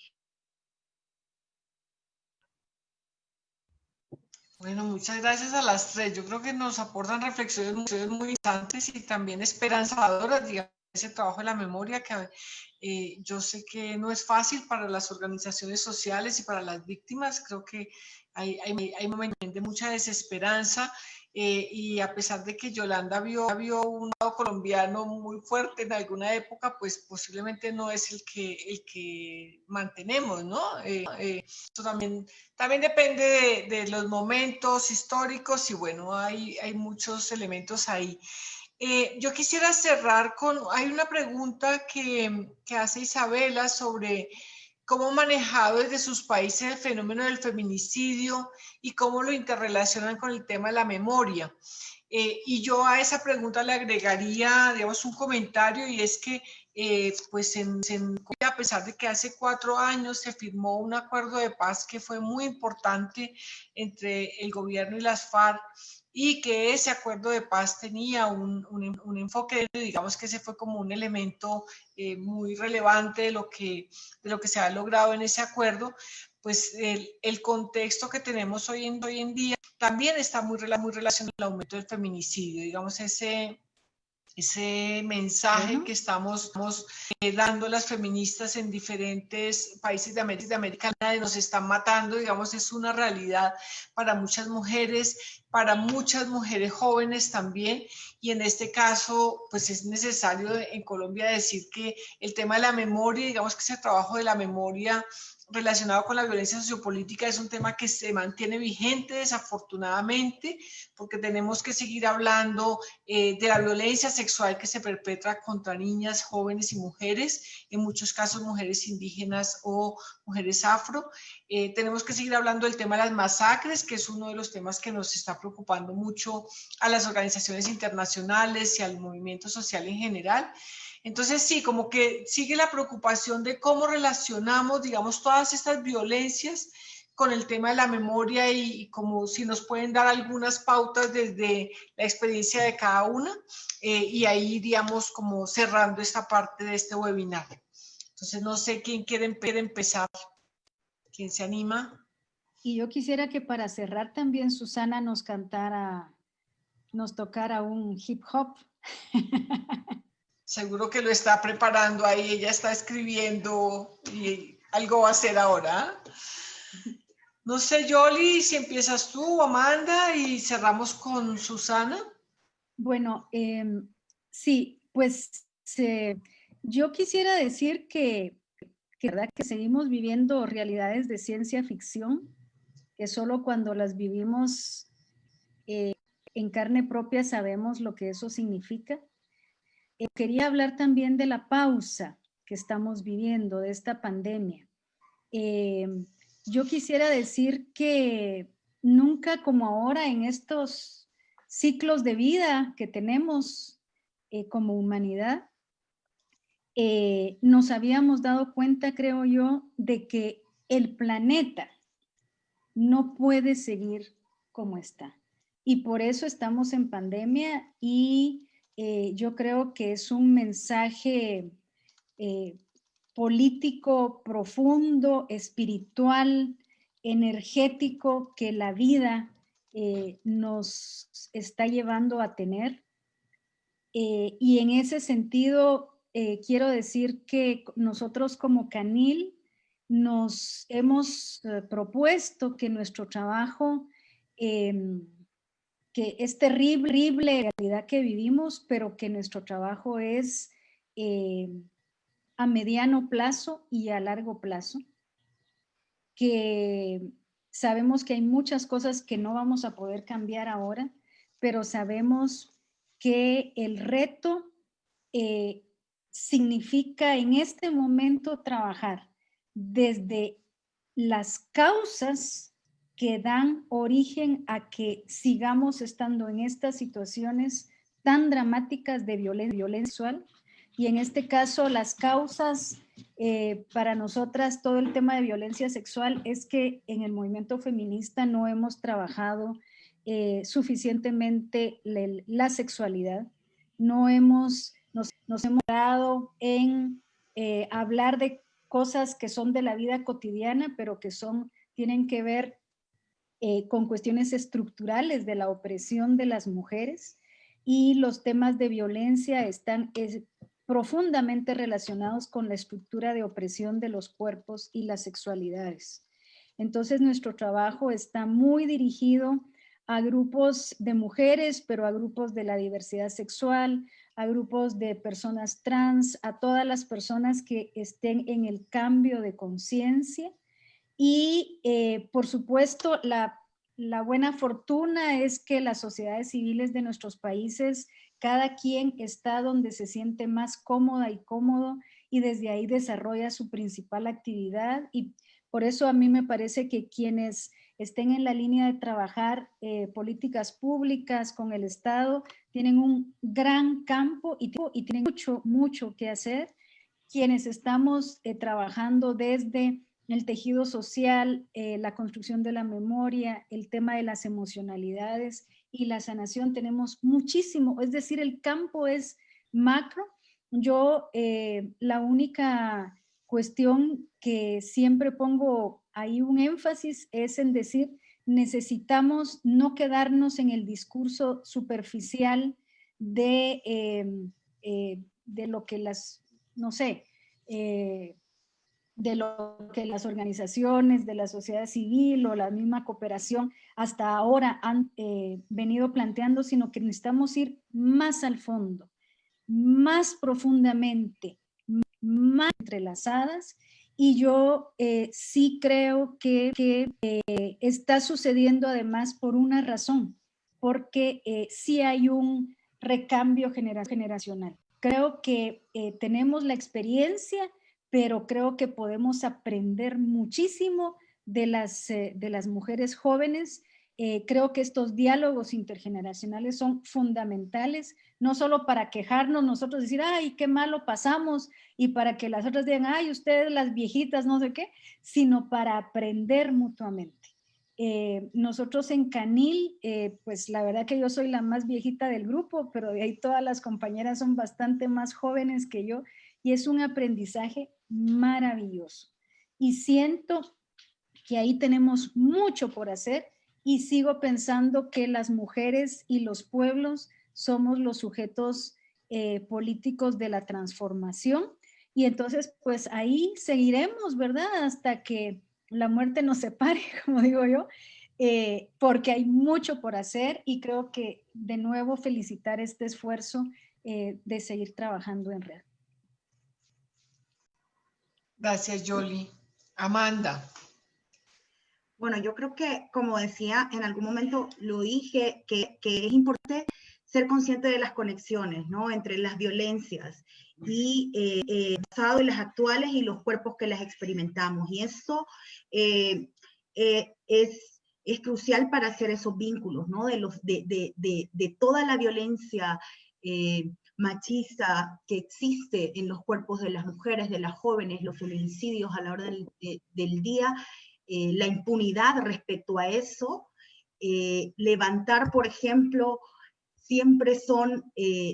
Bueno, muchas gracias a las tres. Yo creo que nos aportan reflexiones muy interesantes y también esperanzadoras, digamos, ese trabajo de la memoria que yo sé que no es fácil para las organizaciones sociales y para las víctimas. Creo que hay momentos de mucha desesperanza y a pesar de que Yolanda vio un lado colombiano muy fuerte en alguna época, pues posiblemente no es el que mantenemos, ¿no? Esto también depende de los momentos históricos y bueno, hay muchos elementos ahí. Yo quisiera cerrar hay una pregunta que hace Isabela sobre cómo ha manejado desde sus países el fenómeno del feminicidio y cómo lo interrelacionan con el tema de la memoria. Y yo a esa pregunta le agregaría, digamos, un comentario y es que, pues a pesar de que hace 4 años se firmó un acuerdo de paz que fue muy importante entre el gobierno y las FARC, y que ese acuerdo de paz tenía un enfoque, digamos que ese fue como un elemento muy relevante de lo que se ha logrado en ese acuerdo, pues el contexto que tenemos hoy en día también está muy relacionado al aumento del feminicidio, digamos ese mensaje que estamos dando las feministas en diferentes países de América Latina, nos están matando, digamos, es una realidad para muchas mujeres jóvenes también, y en este caso, pues es necesario en Colombia decir que el tema de la memoria, digamos que ese trabajo de la memoria relacionado con la violencia sociopolítica es un tema que se mantiene vigente desafortunadamente, porque tenemos que seguir hablando de la violencia sexual que se perpetra contra niñas, jóvenes y mujeres, en muchos casos mujeres indígenas o mujeres afro. Tenemos que seguir hablando del tema de las masacres, que es uno de los temas que nos está preocupando mucho a las organizaciones internacionales y al movimiento social en general. Entonces sí, como que sigue la preocupación de cómo relacionamos, digamos, todas estas violencias con el tema de la memoria y como si nos pueden dar algunas pautas desde la experiencia de cada una y ahí iríamos como cerrando esta parte de este webinar. Entonces no sé quién quiere empezar, quién se anima. Y yo quisiera que para cerrar también Susana nos tocara un hip hop. Seguro que lo está preparando ahí, ella está escribiendo y algo va a hacer ahora. No sé, Yoli, si empiezas tú o Amanda y cerramos con Susana. Bueno, sí, pues yo quisiera decir que verdad que seguimos viviendo realidades de ciencia ficción, que solo cuando las vivimos en carne propia sabemos lo que eso significa. Quería hablar también de la pausa que estamos viviendo, de esta pandemia. Yo quisiera decir que nunca como ahora en estos ciclos de vida que tenemos como humanidad, nos habíamos dado cuenta, creo yo, de que el planeta no puede seguir como está. Y por eso estamos en pandemia y yo creo que es un mensaje político profundo, espiritual, energético que la vida nos está llevando a tener. Y en ese sentido, quiero decir que nosotros como CANIL nos hemos propuesto que nuestro trabajo, que es terrible la realidad que vivimos, pero que nuestro trabajo es a mediano plazo y a largo plazo, que sabemos que hay muchas cosas que no vamos a poder cambiar ahora, pero sabemos que el reto significa en este momento trabajar desde las causas que dan origen a que sigamos estando en estas situaciones tan dramáticas de violencia sexual. Y en este caso, las causas para nosotras, todo el tema de violencia sexual es que en el movimiento feminista no hemos trabajado suficientemente la sexualidad, no hemos nos hemos dado en hablar de cosas que son de la vida cotidiana, pero que tienen que ver con cuestiones estructurales de la opresión de las mujeres, y los temas de violencia están profundamente relacionados con la estructura de opresión de los cuerpos y las sexualidades. Entonces nuestro trabajo está muy dirigido a grupos de mujeres, pero a grupos de la diversidad sexual, a grupos de personas trans, a todas las personas que estén en el cambio de conciencia. Y por supuesto, la buena fortuna es que las sociedades civiles de nuestros países, cada quien está donde se siente más cómoda y cómodo, y desde ahí desarrolla su principal actividad. Y por eso a mí me parece que quienes estén en la línea de trabajar políticas públicas con el Estado tienen un gran campo y tienen mucho que hacer. Quienes estamos trabajando desde el tejido social, la construcción de la memoria, el tema de las emocionalidades y la sanación, tenemos muchísimo, es decir, el campo es macro. Yo la única cuestión que siempre pongo ahí un énfasis es en decir, necesitamos no quedarnos en el discurso superficial de lo que de lo que las organizaciones de la sociedad civil o la misma cooperación hasta ahora han venido planteando, sino que necesitamos ir más al fondo, más profundamente, más entrelazadas. Y yo sí creo que está sucediendo además por una razón, porque sí hay un recambio generacional. Creo que tenemos la experiencia, pero creo que podemos aprender muchísimo de las mujeres jóvenes. Creo que estos diálogos intergeneracionales son fundamentales, no solo para quejarnos nosotros, decir, ay, qué malo pasamos, y para que las otras digan, ay, ustedes las viejitas, no sé qué, sino para aprender mutuamente. Nosotros en Canil, pues la verdad que yo soy la más viejita del grupo, pero de ahí todas las compañeras son bastante más jóvenes que yo, y es un aprendizaje maravilloso. Y siento que ahí tenemos mucho por hacer, y sigo pensando que las mujeres y los pueblos somos los sujetos políticos de la transformación, y entonces pues ahí seguiremos, ¿verdad? Hasta que la muerte nos separe, como digo yo, porque hay mucho por hacer, y creo que de nuevo felicitar este esfuerzo de seguir trabajando en red. Gracias, Yoli. Amanda. Bueno, yo creo que, como decía, en algún momento lo dije, que es importante ser consciente de las conexiones, ¿no? Entre las violencias y el pasado y las actuales y los cuerpos que las experimentamos. Y eso es crucial para hacer esos vínculos, ¿no? De toda la violencia machista que existe en los cuerpos de las mujeres, de las jóvenes, los feminicidios a la hora del día, la impunidad respecto a eso, levantar, por ejemplo, siempre son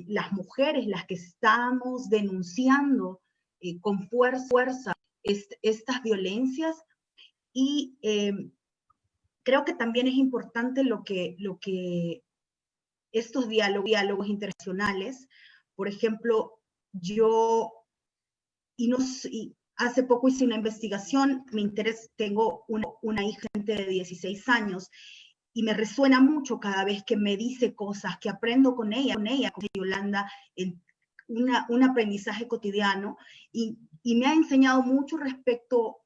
las mujeres las que estamos denunciando con fuerza estas violencias, y creo que también es importante lo que estos diálogos internacionales, por ejemplo, hace poco hice una investigación, tengo una hija de 16 años, y me resuena mucho cada vez que me dice cosas, que aprendo con ella, con Yolanda, en un aprendizaje cotidiano, y me ha enseñado mucho respecto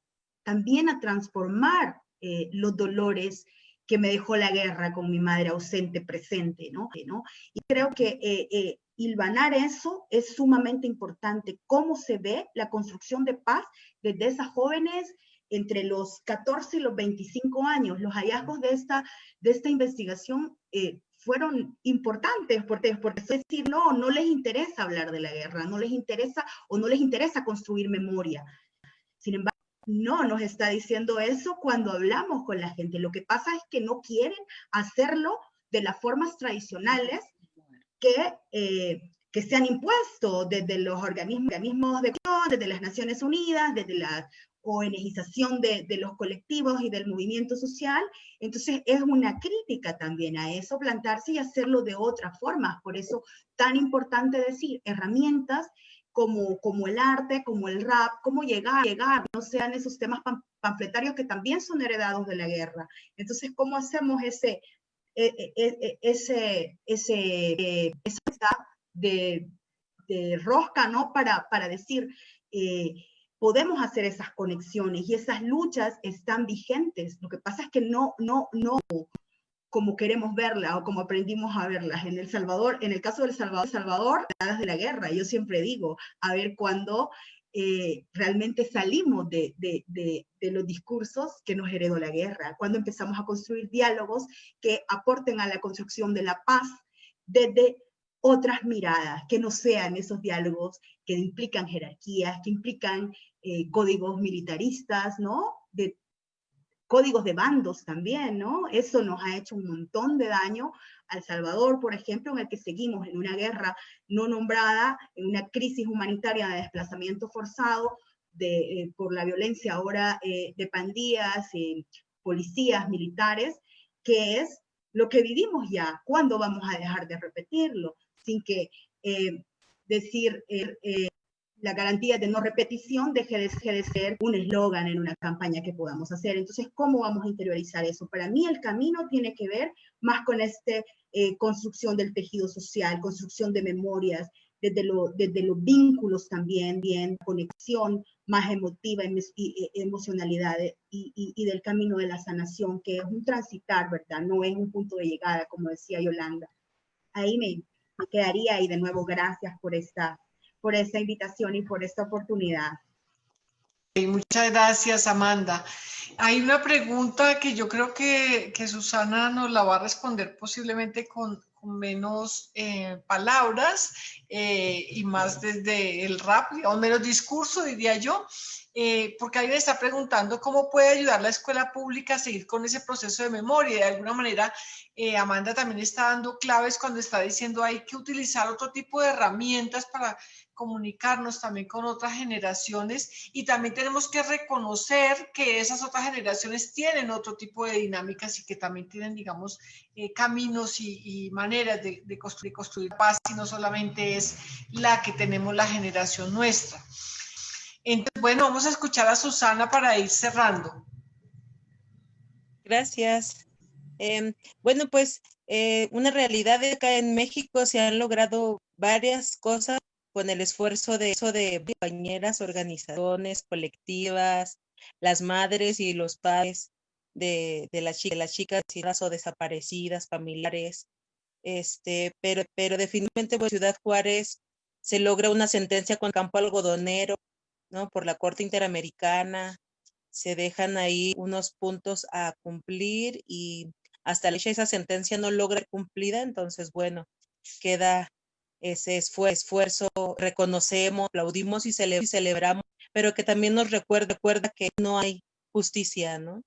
también a transformar los dolores que me dejó la guerra con mi madre ausente, presente, ¿no? Y creo que hilvanar eso es sumamente importante. Cómo se ve la construcción de paz desde esas jóvenes entre los 14 y los 25 años. Los hallazgos de esta investigación fueron importantes, porque es decir, no les interesa hablar de la guerra, no les interesa construir memoria. Sin embargo, no nos está diciendo eso cuando hablamos con la gente. Lo que pasa es que no quieren hacerlo de las formas tradicionales que que se han impuesto desde los organismos de desde las Naciones Unidas, desde la ONGización de los colectivos y del movimiento social. Entonces es una crítica también a eso, plantarse y hacerlo de otra forma. Por eso tan importante decir herramientas como el arte, como el rap, cómo llegar, no sean esos temas panfletarios que también son heredados de la guerra. Entonces, ¿cómo hacemos esa de rosca, ¿no? Para decir, podemos hacer esas conexiones y esas luchas están vigentes. Lo que pasa es que no como queremos verla o como aprendimos a verlas. En El Salvador, en el caso del Salvador, de la guerra, yo siempre digo, a ver cuándo realmente salimos de los discursos que nos heredó la guerra, cuando empezamos a construir diálogos que aporten a la construcción de la paz desde otras miradas, que no sean esos diálogos que implican jerarquías, que implican códigos militaristas, ¿no? De códigos de bandos también, ¿no? Eso nos ha hecho un montón de daño a El Salvador, por ejemplo, en el que seguimos en una guerra no nombrada, en una crisis humanitaria de desplazamiento forzado, por la violencia ahora de pandillas, policías, militares, que es lo que vivimos ya. ¿Cuándo vamos a dejar de repetirlo? Sin que decir la garantía de no repetición deje de ser un eslogan en una campaña que podamos hacer. Entonces, ¿cómo vamos a interiorizar eso? Para mí el camino tiene que ver más con construcción del tejido social, construcción de memorias, desde los vínculos también, bien, conexión más emotiva, emocionalidad y del camino de la sanación, que es un transitar, ¿verdad? No es un punto de llegada, como decía Yolanda. Ahí me quedaría, y de nuevo gracias por esta invitación y por esta oportunidad. Muchas gracias, Amanda. Hay una pregunta que yo creo que Susana nos la va a responder posiblemente con menos palabras y más desde el rap, o menos discurso, diría yo, porque alguien está preguntando cómo puede ayudar la escuela pública a seguir con ese proceso de memoria. De alguna manera, Amanda también está dando claves cuando está diciendo hay que utilizar otro tipo de herramientas para comunicarnos también con otras generaciones, y también tenemos que reconocer que esas otras generaciones tienen otro tipo de dinámicas y que también tienen, digamos, caminos y maneras de construir paz, y no solamente es la que tenemos la generación nuestra. Entonces, bueno, vamos a escuchar a Susana para ir cerrando. Gracias. Bueno, pues una realidad acá en México se han logrado varias cosas con el esfuerzo de compañeras, organizaciones, colectivas, las madres y los padres de las chicas o desaparecidas, familiares. Pero definitivamente en Ciudad Juárez se logra una sentencia con campo algodonero, ¿no? Por la Corte Interamericana. Se dejan ahí unos puntos a cumplir y hasta la fecha esa sentencia no logra cumplida, entonces bueno, queda ese esfuerzo, reconocemos, aplaudimos y celebramos, pero que también nos recuerda que no hay justicia, ¿no?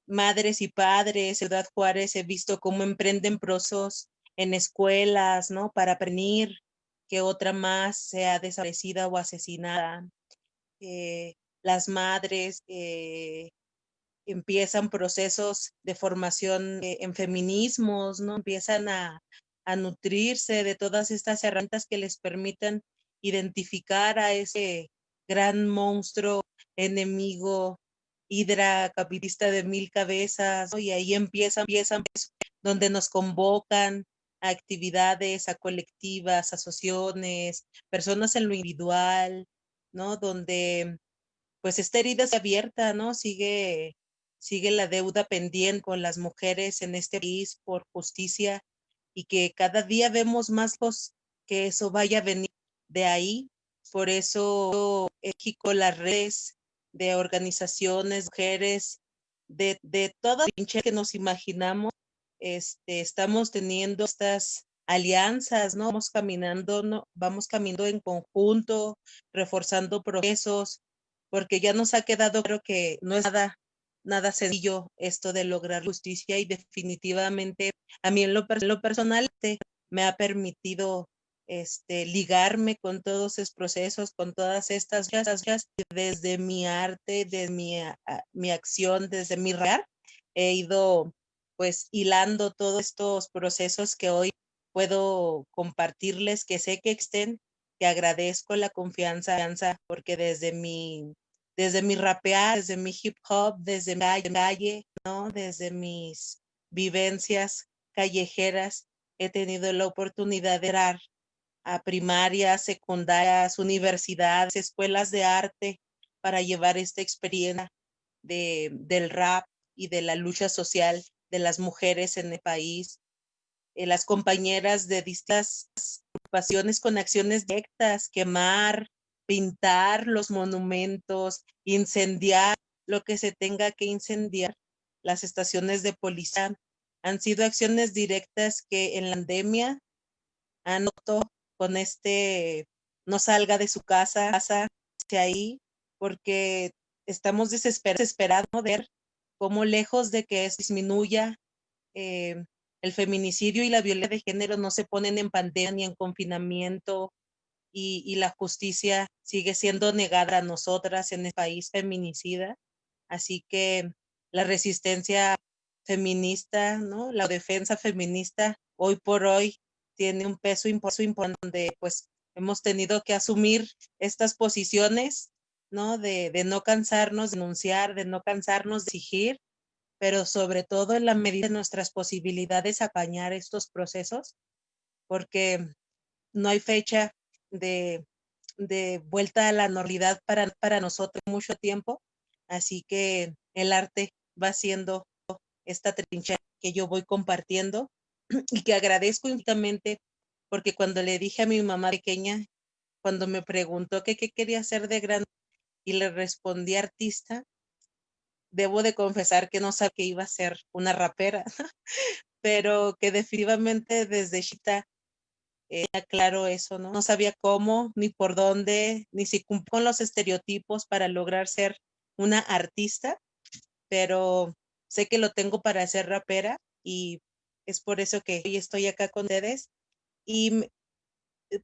Madres y padres, Ciudad Juárez, he visto cómo emprenden procesos en escuelas, ¿no? Para prevenir que otra más sea desaparecida o asesinada. Las madres empiezan procesos de formación en feminismos, ¿no? Empiezan a nutrirse de todas estas herramientas que les permitan identificar a ese gran monstruo enemigo, hidra capitalista de 1000 cabezas, ¿no? Y ahí empiezan donde nos convocan a actividades, a colectivas, asociaciones, personas en lo individual, ¿no? Donde pues esta herida está abierta, ¿no? Sigue la deuda pendiente con las mujeres en este país por justicia, y que cada día vemos más que eso vaya a venir de ahí. Por eso México, las redes de organizaciones, mujeres, de todas las que nos imaginamos, estamos teniendo estas alianzas, ¿no? Vamos caminando en conjunto, reforzando procesos, porque ya nos ha quedado claro que no es nada sencillo esto de lograr justicia, y definitivamente a mí en lo personal me ha permitido ligarme con todos esos procesos, con todas estas cosas, desde mi arte, desde mi acción, desde mi real, he ido pues hilando todos estos procesos que hoy puedo compartirles, que sé que existen, que agradezco la confianza, porque desde mi rapear, desde mi hip hop, desde mi calle, ¿no? Desde mis vivencias callejeras, he tenido la oportunidad de entrar a primarias, secundarias, universidades, escuelas de arte para llevar esta experiencia del rap y de la lucha social de las mujeres en el país. Las compañeras de distintas agrupaciones con acciones directas, quemar, pintar los monumentos, incendiar lo que se tenga que incendiar, las estaciones de policía, han sido acciones directas que en la pandemia han notado con no salga de su casa, hacia ahí, porque estamos desesperados de ver cómo lejos de que disminuya el feminicidio y la violencia de género no se ponen en pandemia ni en confinamiento, y la justicia sigue siendo negada a nosotras en el país feminicida. Así que la resistencia feminista, ¿no? La defensa feminista hoy por hoy tiene un peso importante, donde pues hemos tenido que asumir estas posiciones, ¿no? De no cansarnos de denunciar, de no cansarnos de exigir, pero sobre todo en la medida de nuestras posibilidades apañar estos procesos, porque no hay fecha de vuelta a la normalidad para nosotros mucho tiempo, así que el arte va siendo esta trinchera que yo voy compartiendo y que agradezco infinitamente, porque cuando le dije a mi mamá pequeña, cuando me preguntó qué quería hacer de grande y le respondí artista, debo de confesar que no sabía que iba a ser una rapera, pero que definitivamente desde chiquita claro eso, ¿no? No sabía cómo, ni por dónde, ni si cumplí con los estereotipos para lograr ser una artista, pero sé que lo tengo para ser rapera y es por eso que hoy estoy acá con ustedes y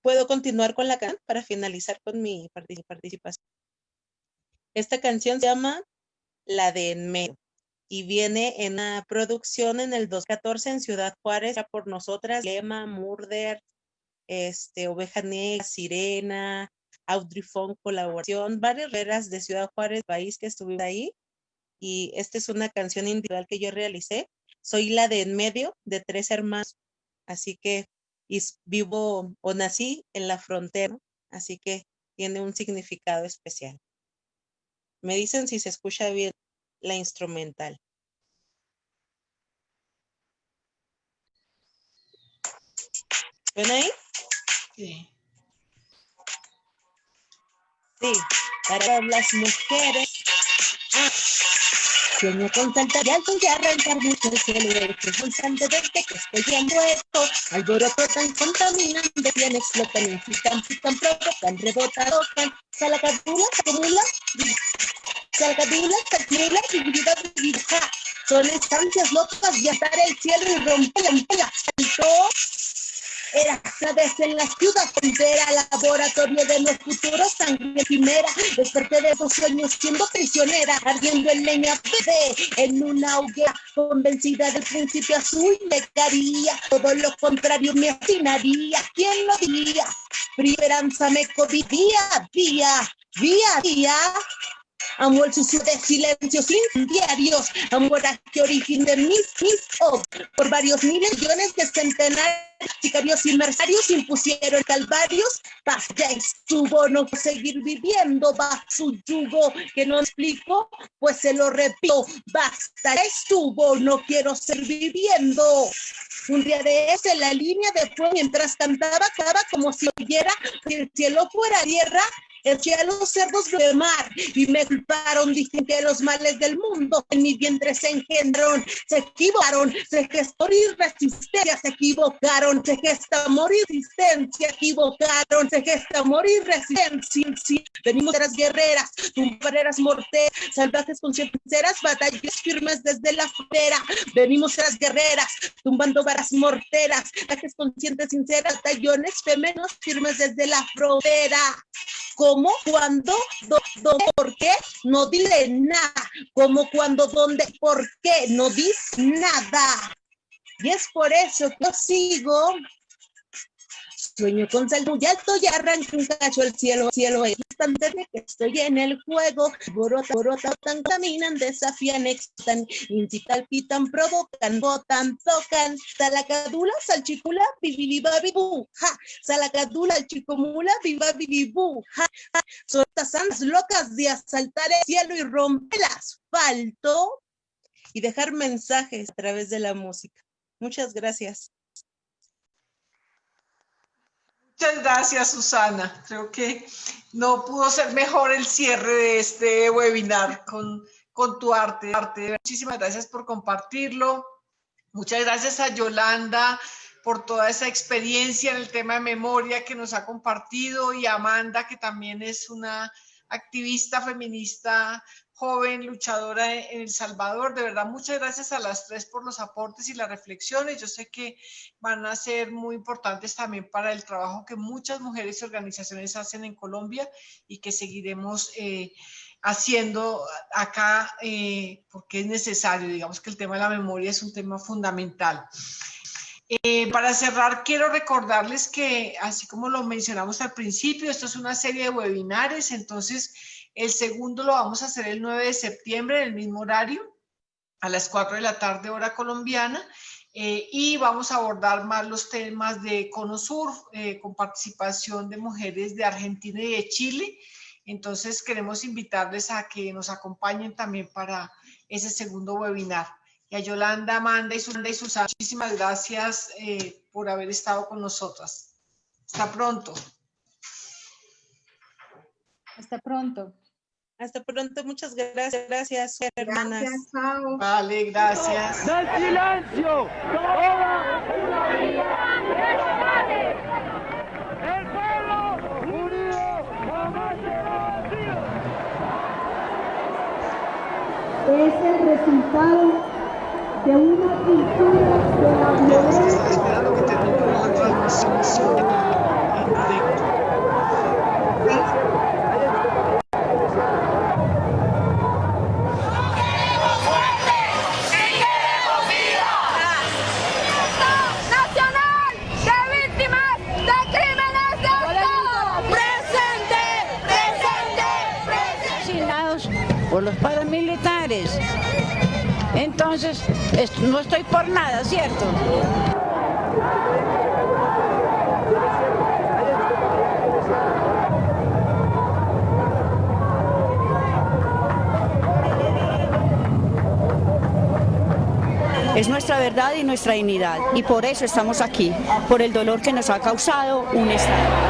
puedo continuar con la canción para finalizar con mi participación. Esta canción se llama La de En Medio y viene en una producción en el 2014 en Ciudad Juárez, ya por nosotras, Lema, Murder, Oveja Negra, Sirena, Audrey Funk, colaboración, varias reras de Ciudad Juárez, país que estuvimos ahí, y esta es una canción individual que yo realicé. Soy la de En Medio de 3 hermanos, así que vivo o nací en la frontera, así que tiene un significado especial. Me dicen si se escucha bien la instrumental. ¿Ven ahí? Sí. Sí, para las mujeres. Sueño con saltar y alto y arrancar mucho el cielo, pulsante desde que estoy viendo esto, alboroto tan contaminante, bien explotan, infiltran, provocan, rebotan, tocan, salacadula, acumula, dividida, son estancias locas y atar el cielo y romper la saltó. Era la vez en la ciudad frontera, laboratorio de los futuros, sangre primera. Desperté de esos sueños siendo prisionera, ardiendo en leña verde, en una hoguera, convencida del principio azul me caería. Todo lo contrario me asesinaría. ¿Quién lo diría? Esperanza me cobija día a día. Amo el susurro de silencios incendiarios, amor a que origen de mis por varios millones de centenares, sicarios y mercenarios impusieron calvarios, basta ya estuvo, no puedo seguir viviendo bajo su yugo, que no explico, pues se lo repito, basta ya estuvo, no quiero seguir viviendo. Un día de ese, la línea de fuego mientras cantaba como si oyera que el cielo fuera tierra, Eché a los cerdos de mar y me culparon, dicen que los males del mundo en mi vientre se engendraron, se equivocaron, se gestó morir resistencia, se equivocaron, se gesta morir resistencia, equivocaron, se gesta morir resistencia, venimos de las guerreras, tumbareras morteras, salvajes con sinceras batallas firmes desde la frontera, venimos de las guerreras, tumbando varas morteras, salvajes conscientes, sinceras, batallones femeninos firmes desde la frontera. ¿Cómo? ¿Cuándo? ¿Dónde? ¿Por qué? No dile nada. ¿Cómo? ¿Cuándo? ¿Dónde? ¿Por qué? No dices nada. Y es por eso que yo sigo. Sueño con salto muy alto y arranco un cacho al cielo, es instante de que estoy en el juego, borotan, caminan, desafían, excitan, incitan, pitan, provocan, botan, tocan, salacadula, salchicula, bibilibabibu, ja, salacadula, salchicomula, bibabibu, ja, ja, son estas andas locas de asaltar el cielo y romper el asfalto y dejar mensajes a través de la música. Muchas gracias. Muchas gracias, Susana. Creo que no pudo ser mejor el cierre de este webinar con tu arte. Muchísimas gracias por compartirlo. Muchas gracias a Yolanda por toda esa experiencia en el tema de memoria que nos ha compartido, y a Amanda, que también es una activista feminista joven, luchadora en El Salvador. De verdad, muchas gracias a las tres por los aportes y las reflexiones. Yo sé que van a ser muy importantes también para el trabajo que muchas mujeres y organizaciones hacen en Colombia y que seguiremos haciendo acá porque es necesario. Digamos que el tema de la memoria es un tema fundamental. Para cerrar, quiero recordarles que, así como lo mencionamos al principio, esto es una serie de webinares. Entonces el segundo lo vamos a hacer el 9 de septiembre en el mismo horario, a las 4 de la tarde, hora colombiana, y vamos a abordar más los temas de Cono Sur, con participación de mujeres de Argentina y de Chile. Entonces queremos invitarles a que nos acompañen también para ese segundo webinar. Y a Yolanda, Amanda y Susana, muchísimas gracias por haber estado con nosotras. Hasta pronto. Hasta pronto. Hasta pronto, muchas gracias, hermanas. Gracias, chao. Vale, gracias. ¡Del silencio! ¡El pueblo unido jamás será vencido! Es el resultado de una cultura de la violencia. Esperando que termine la transmisión en directo. Por los paramilitares. Entonces, no estoy por nada, ¿cierto? Es nuestra verdad y nuestra dignidad, y por eso estamos aquí, por el dolor que nos ha causado un Estado.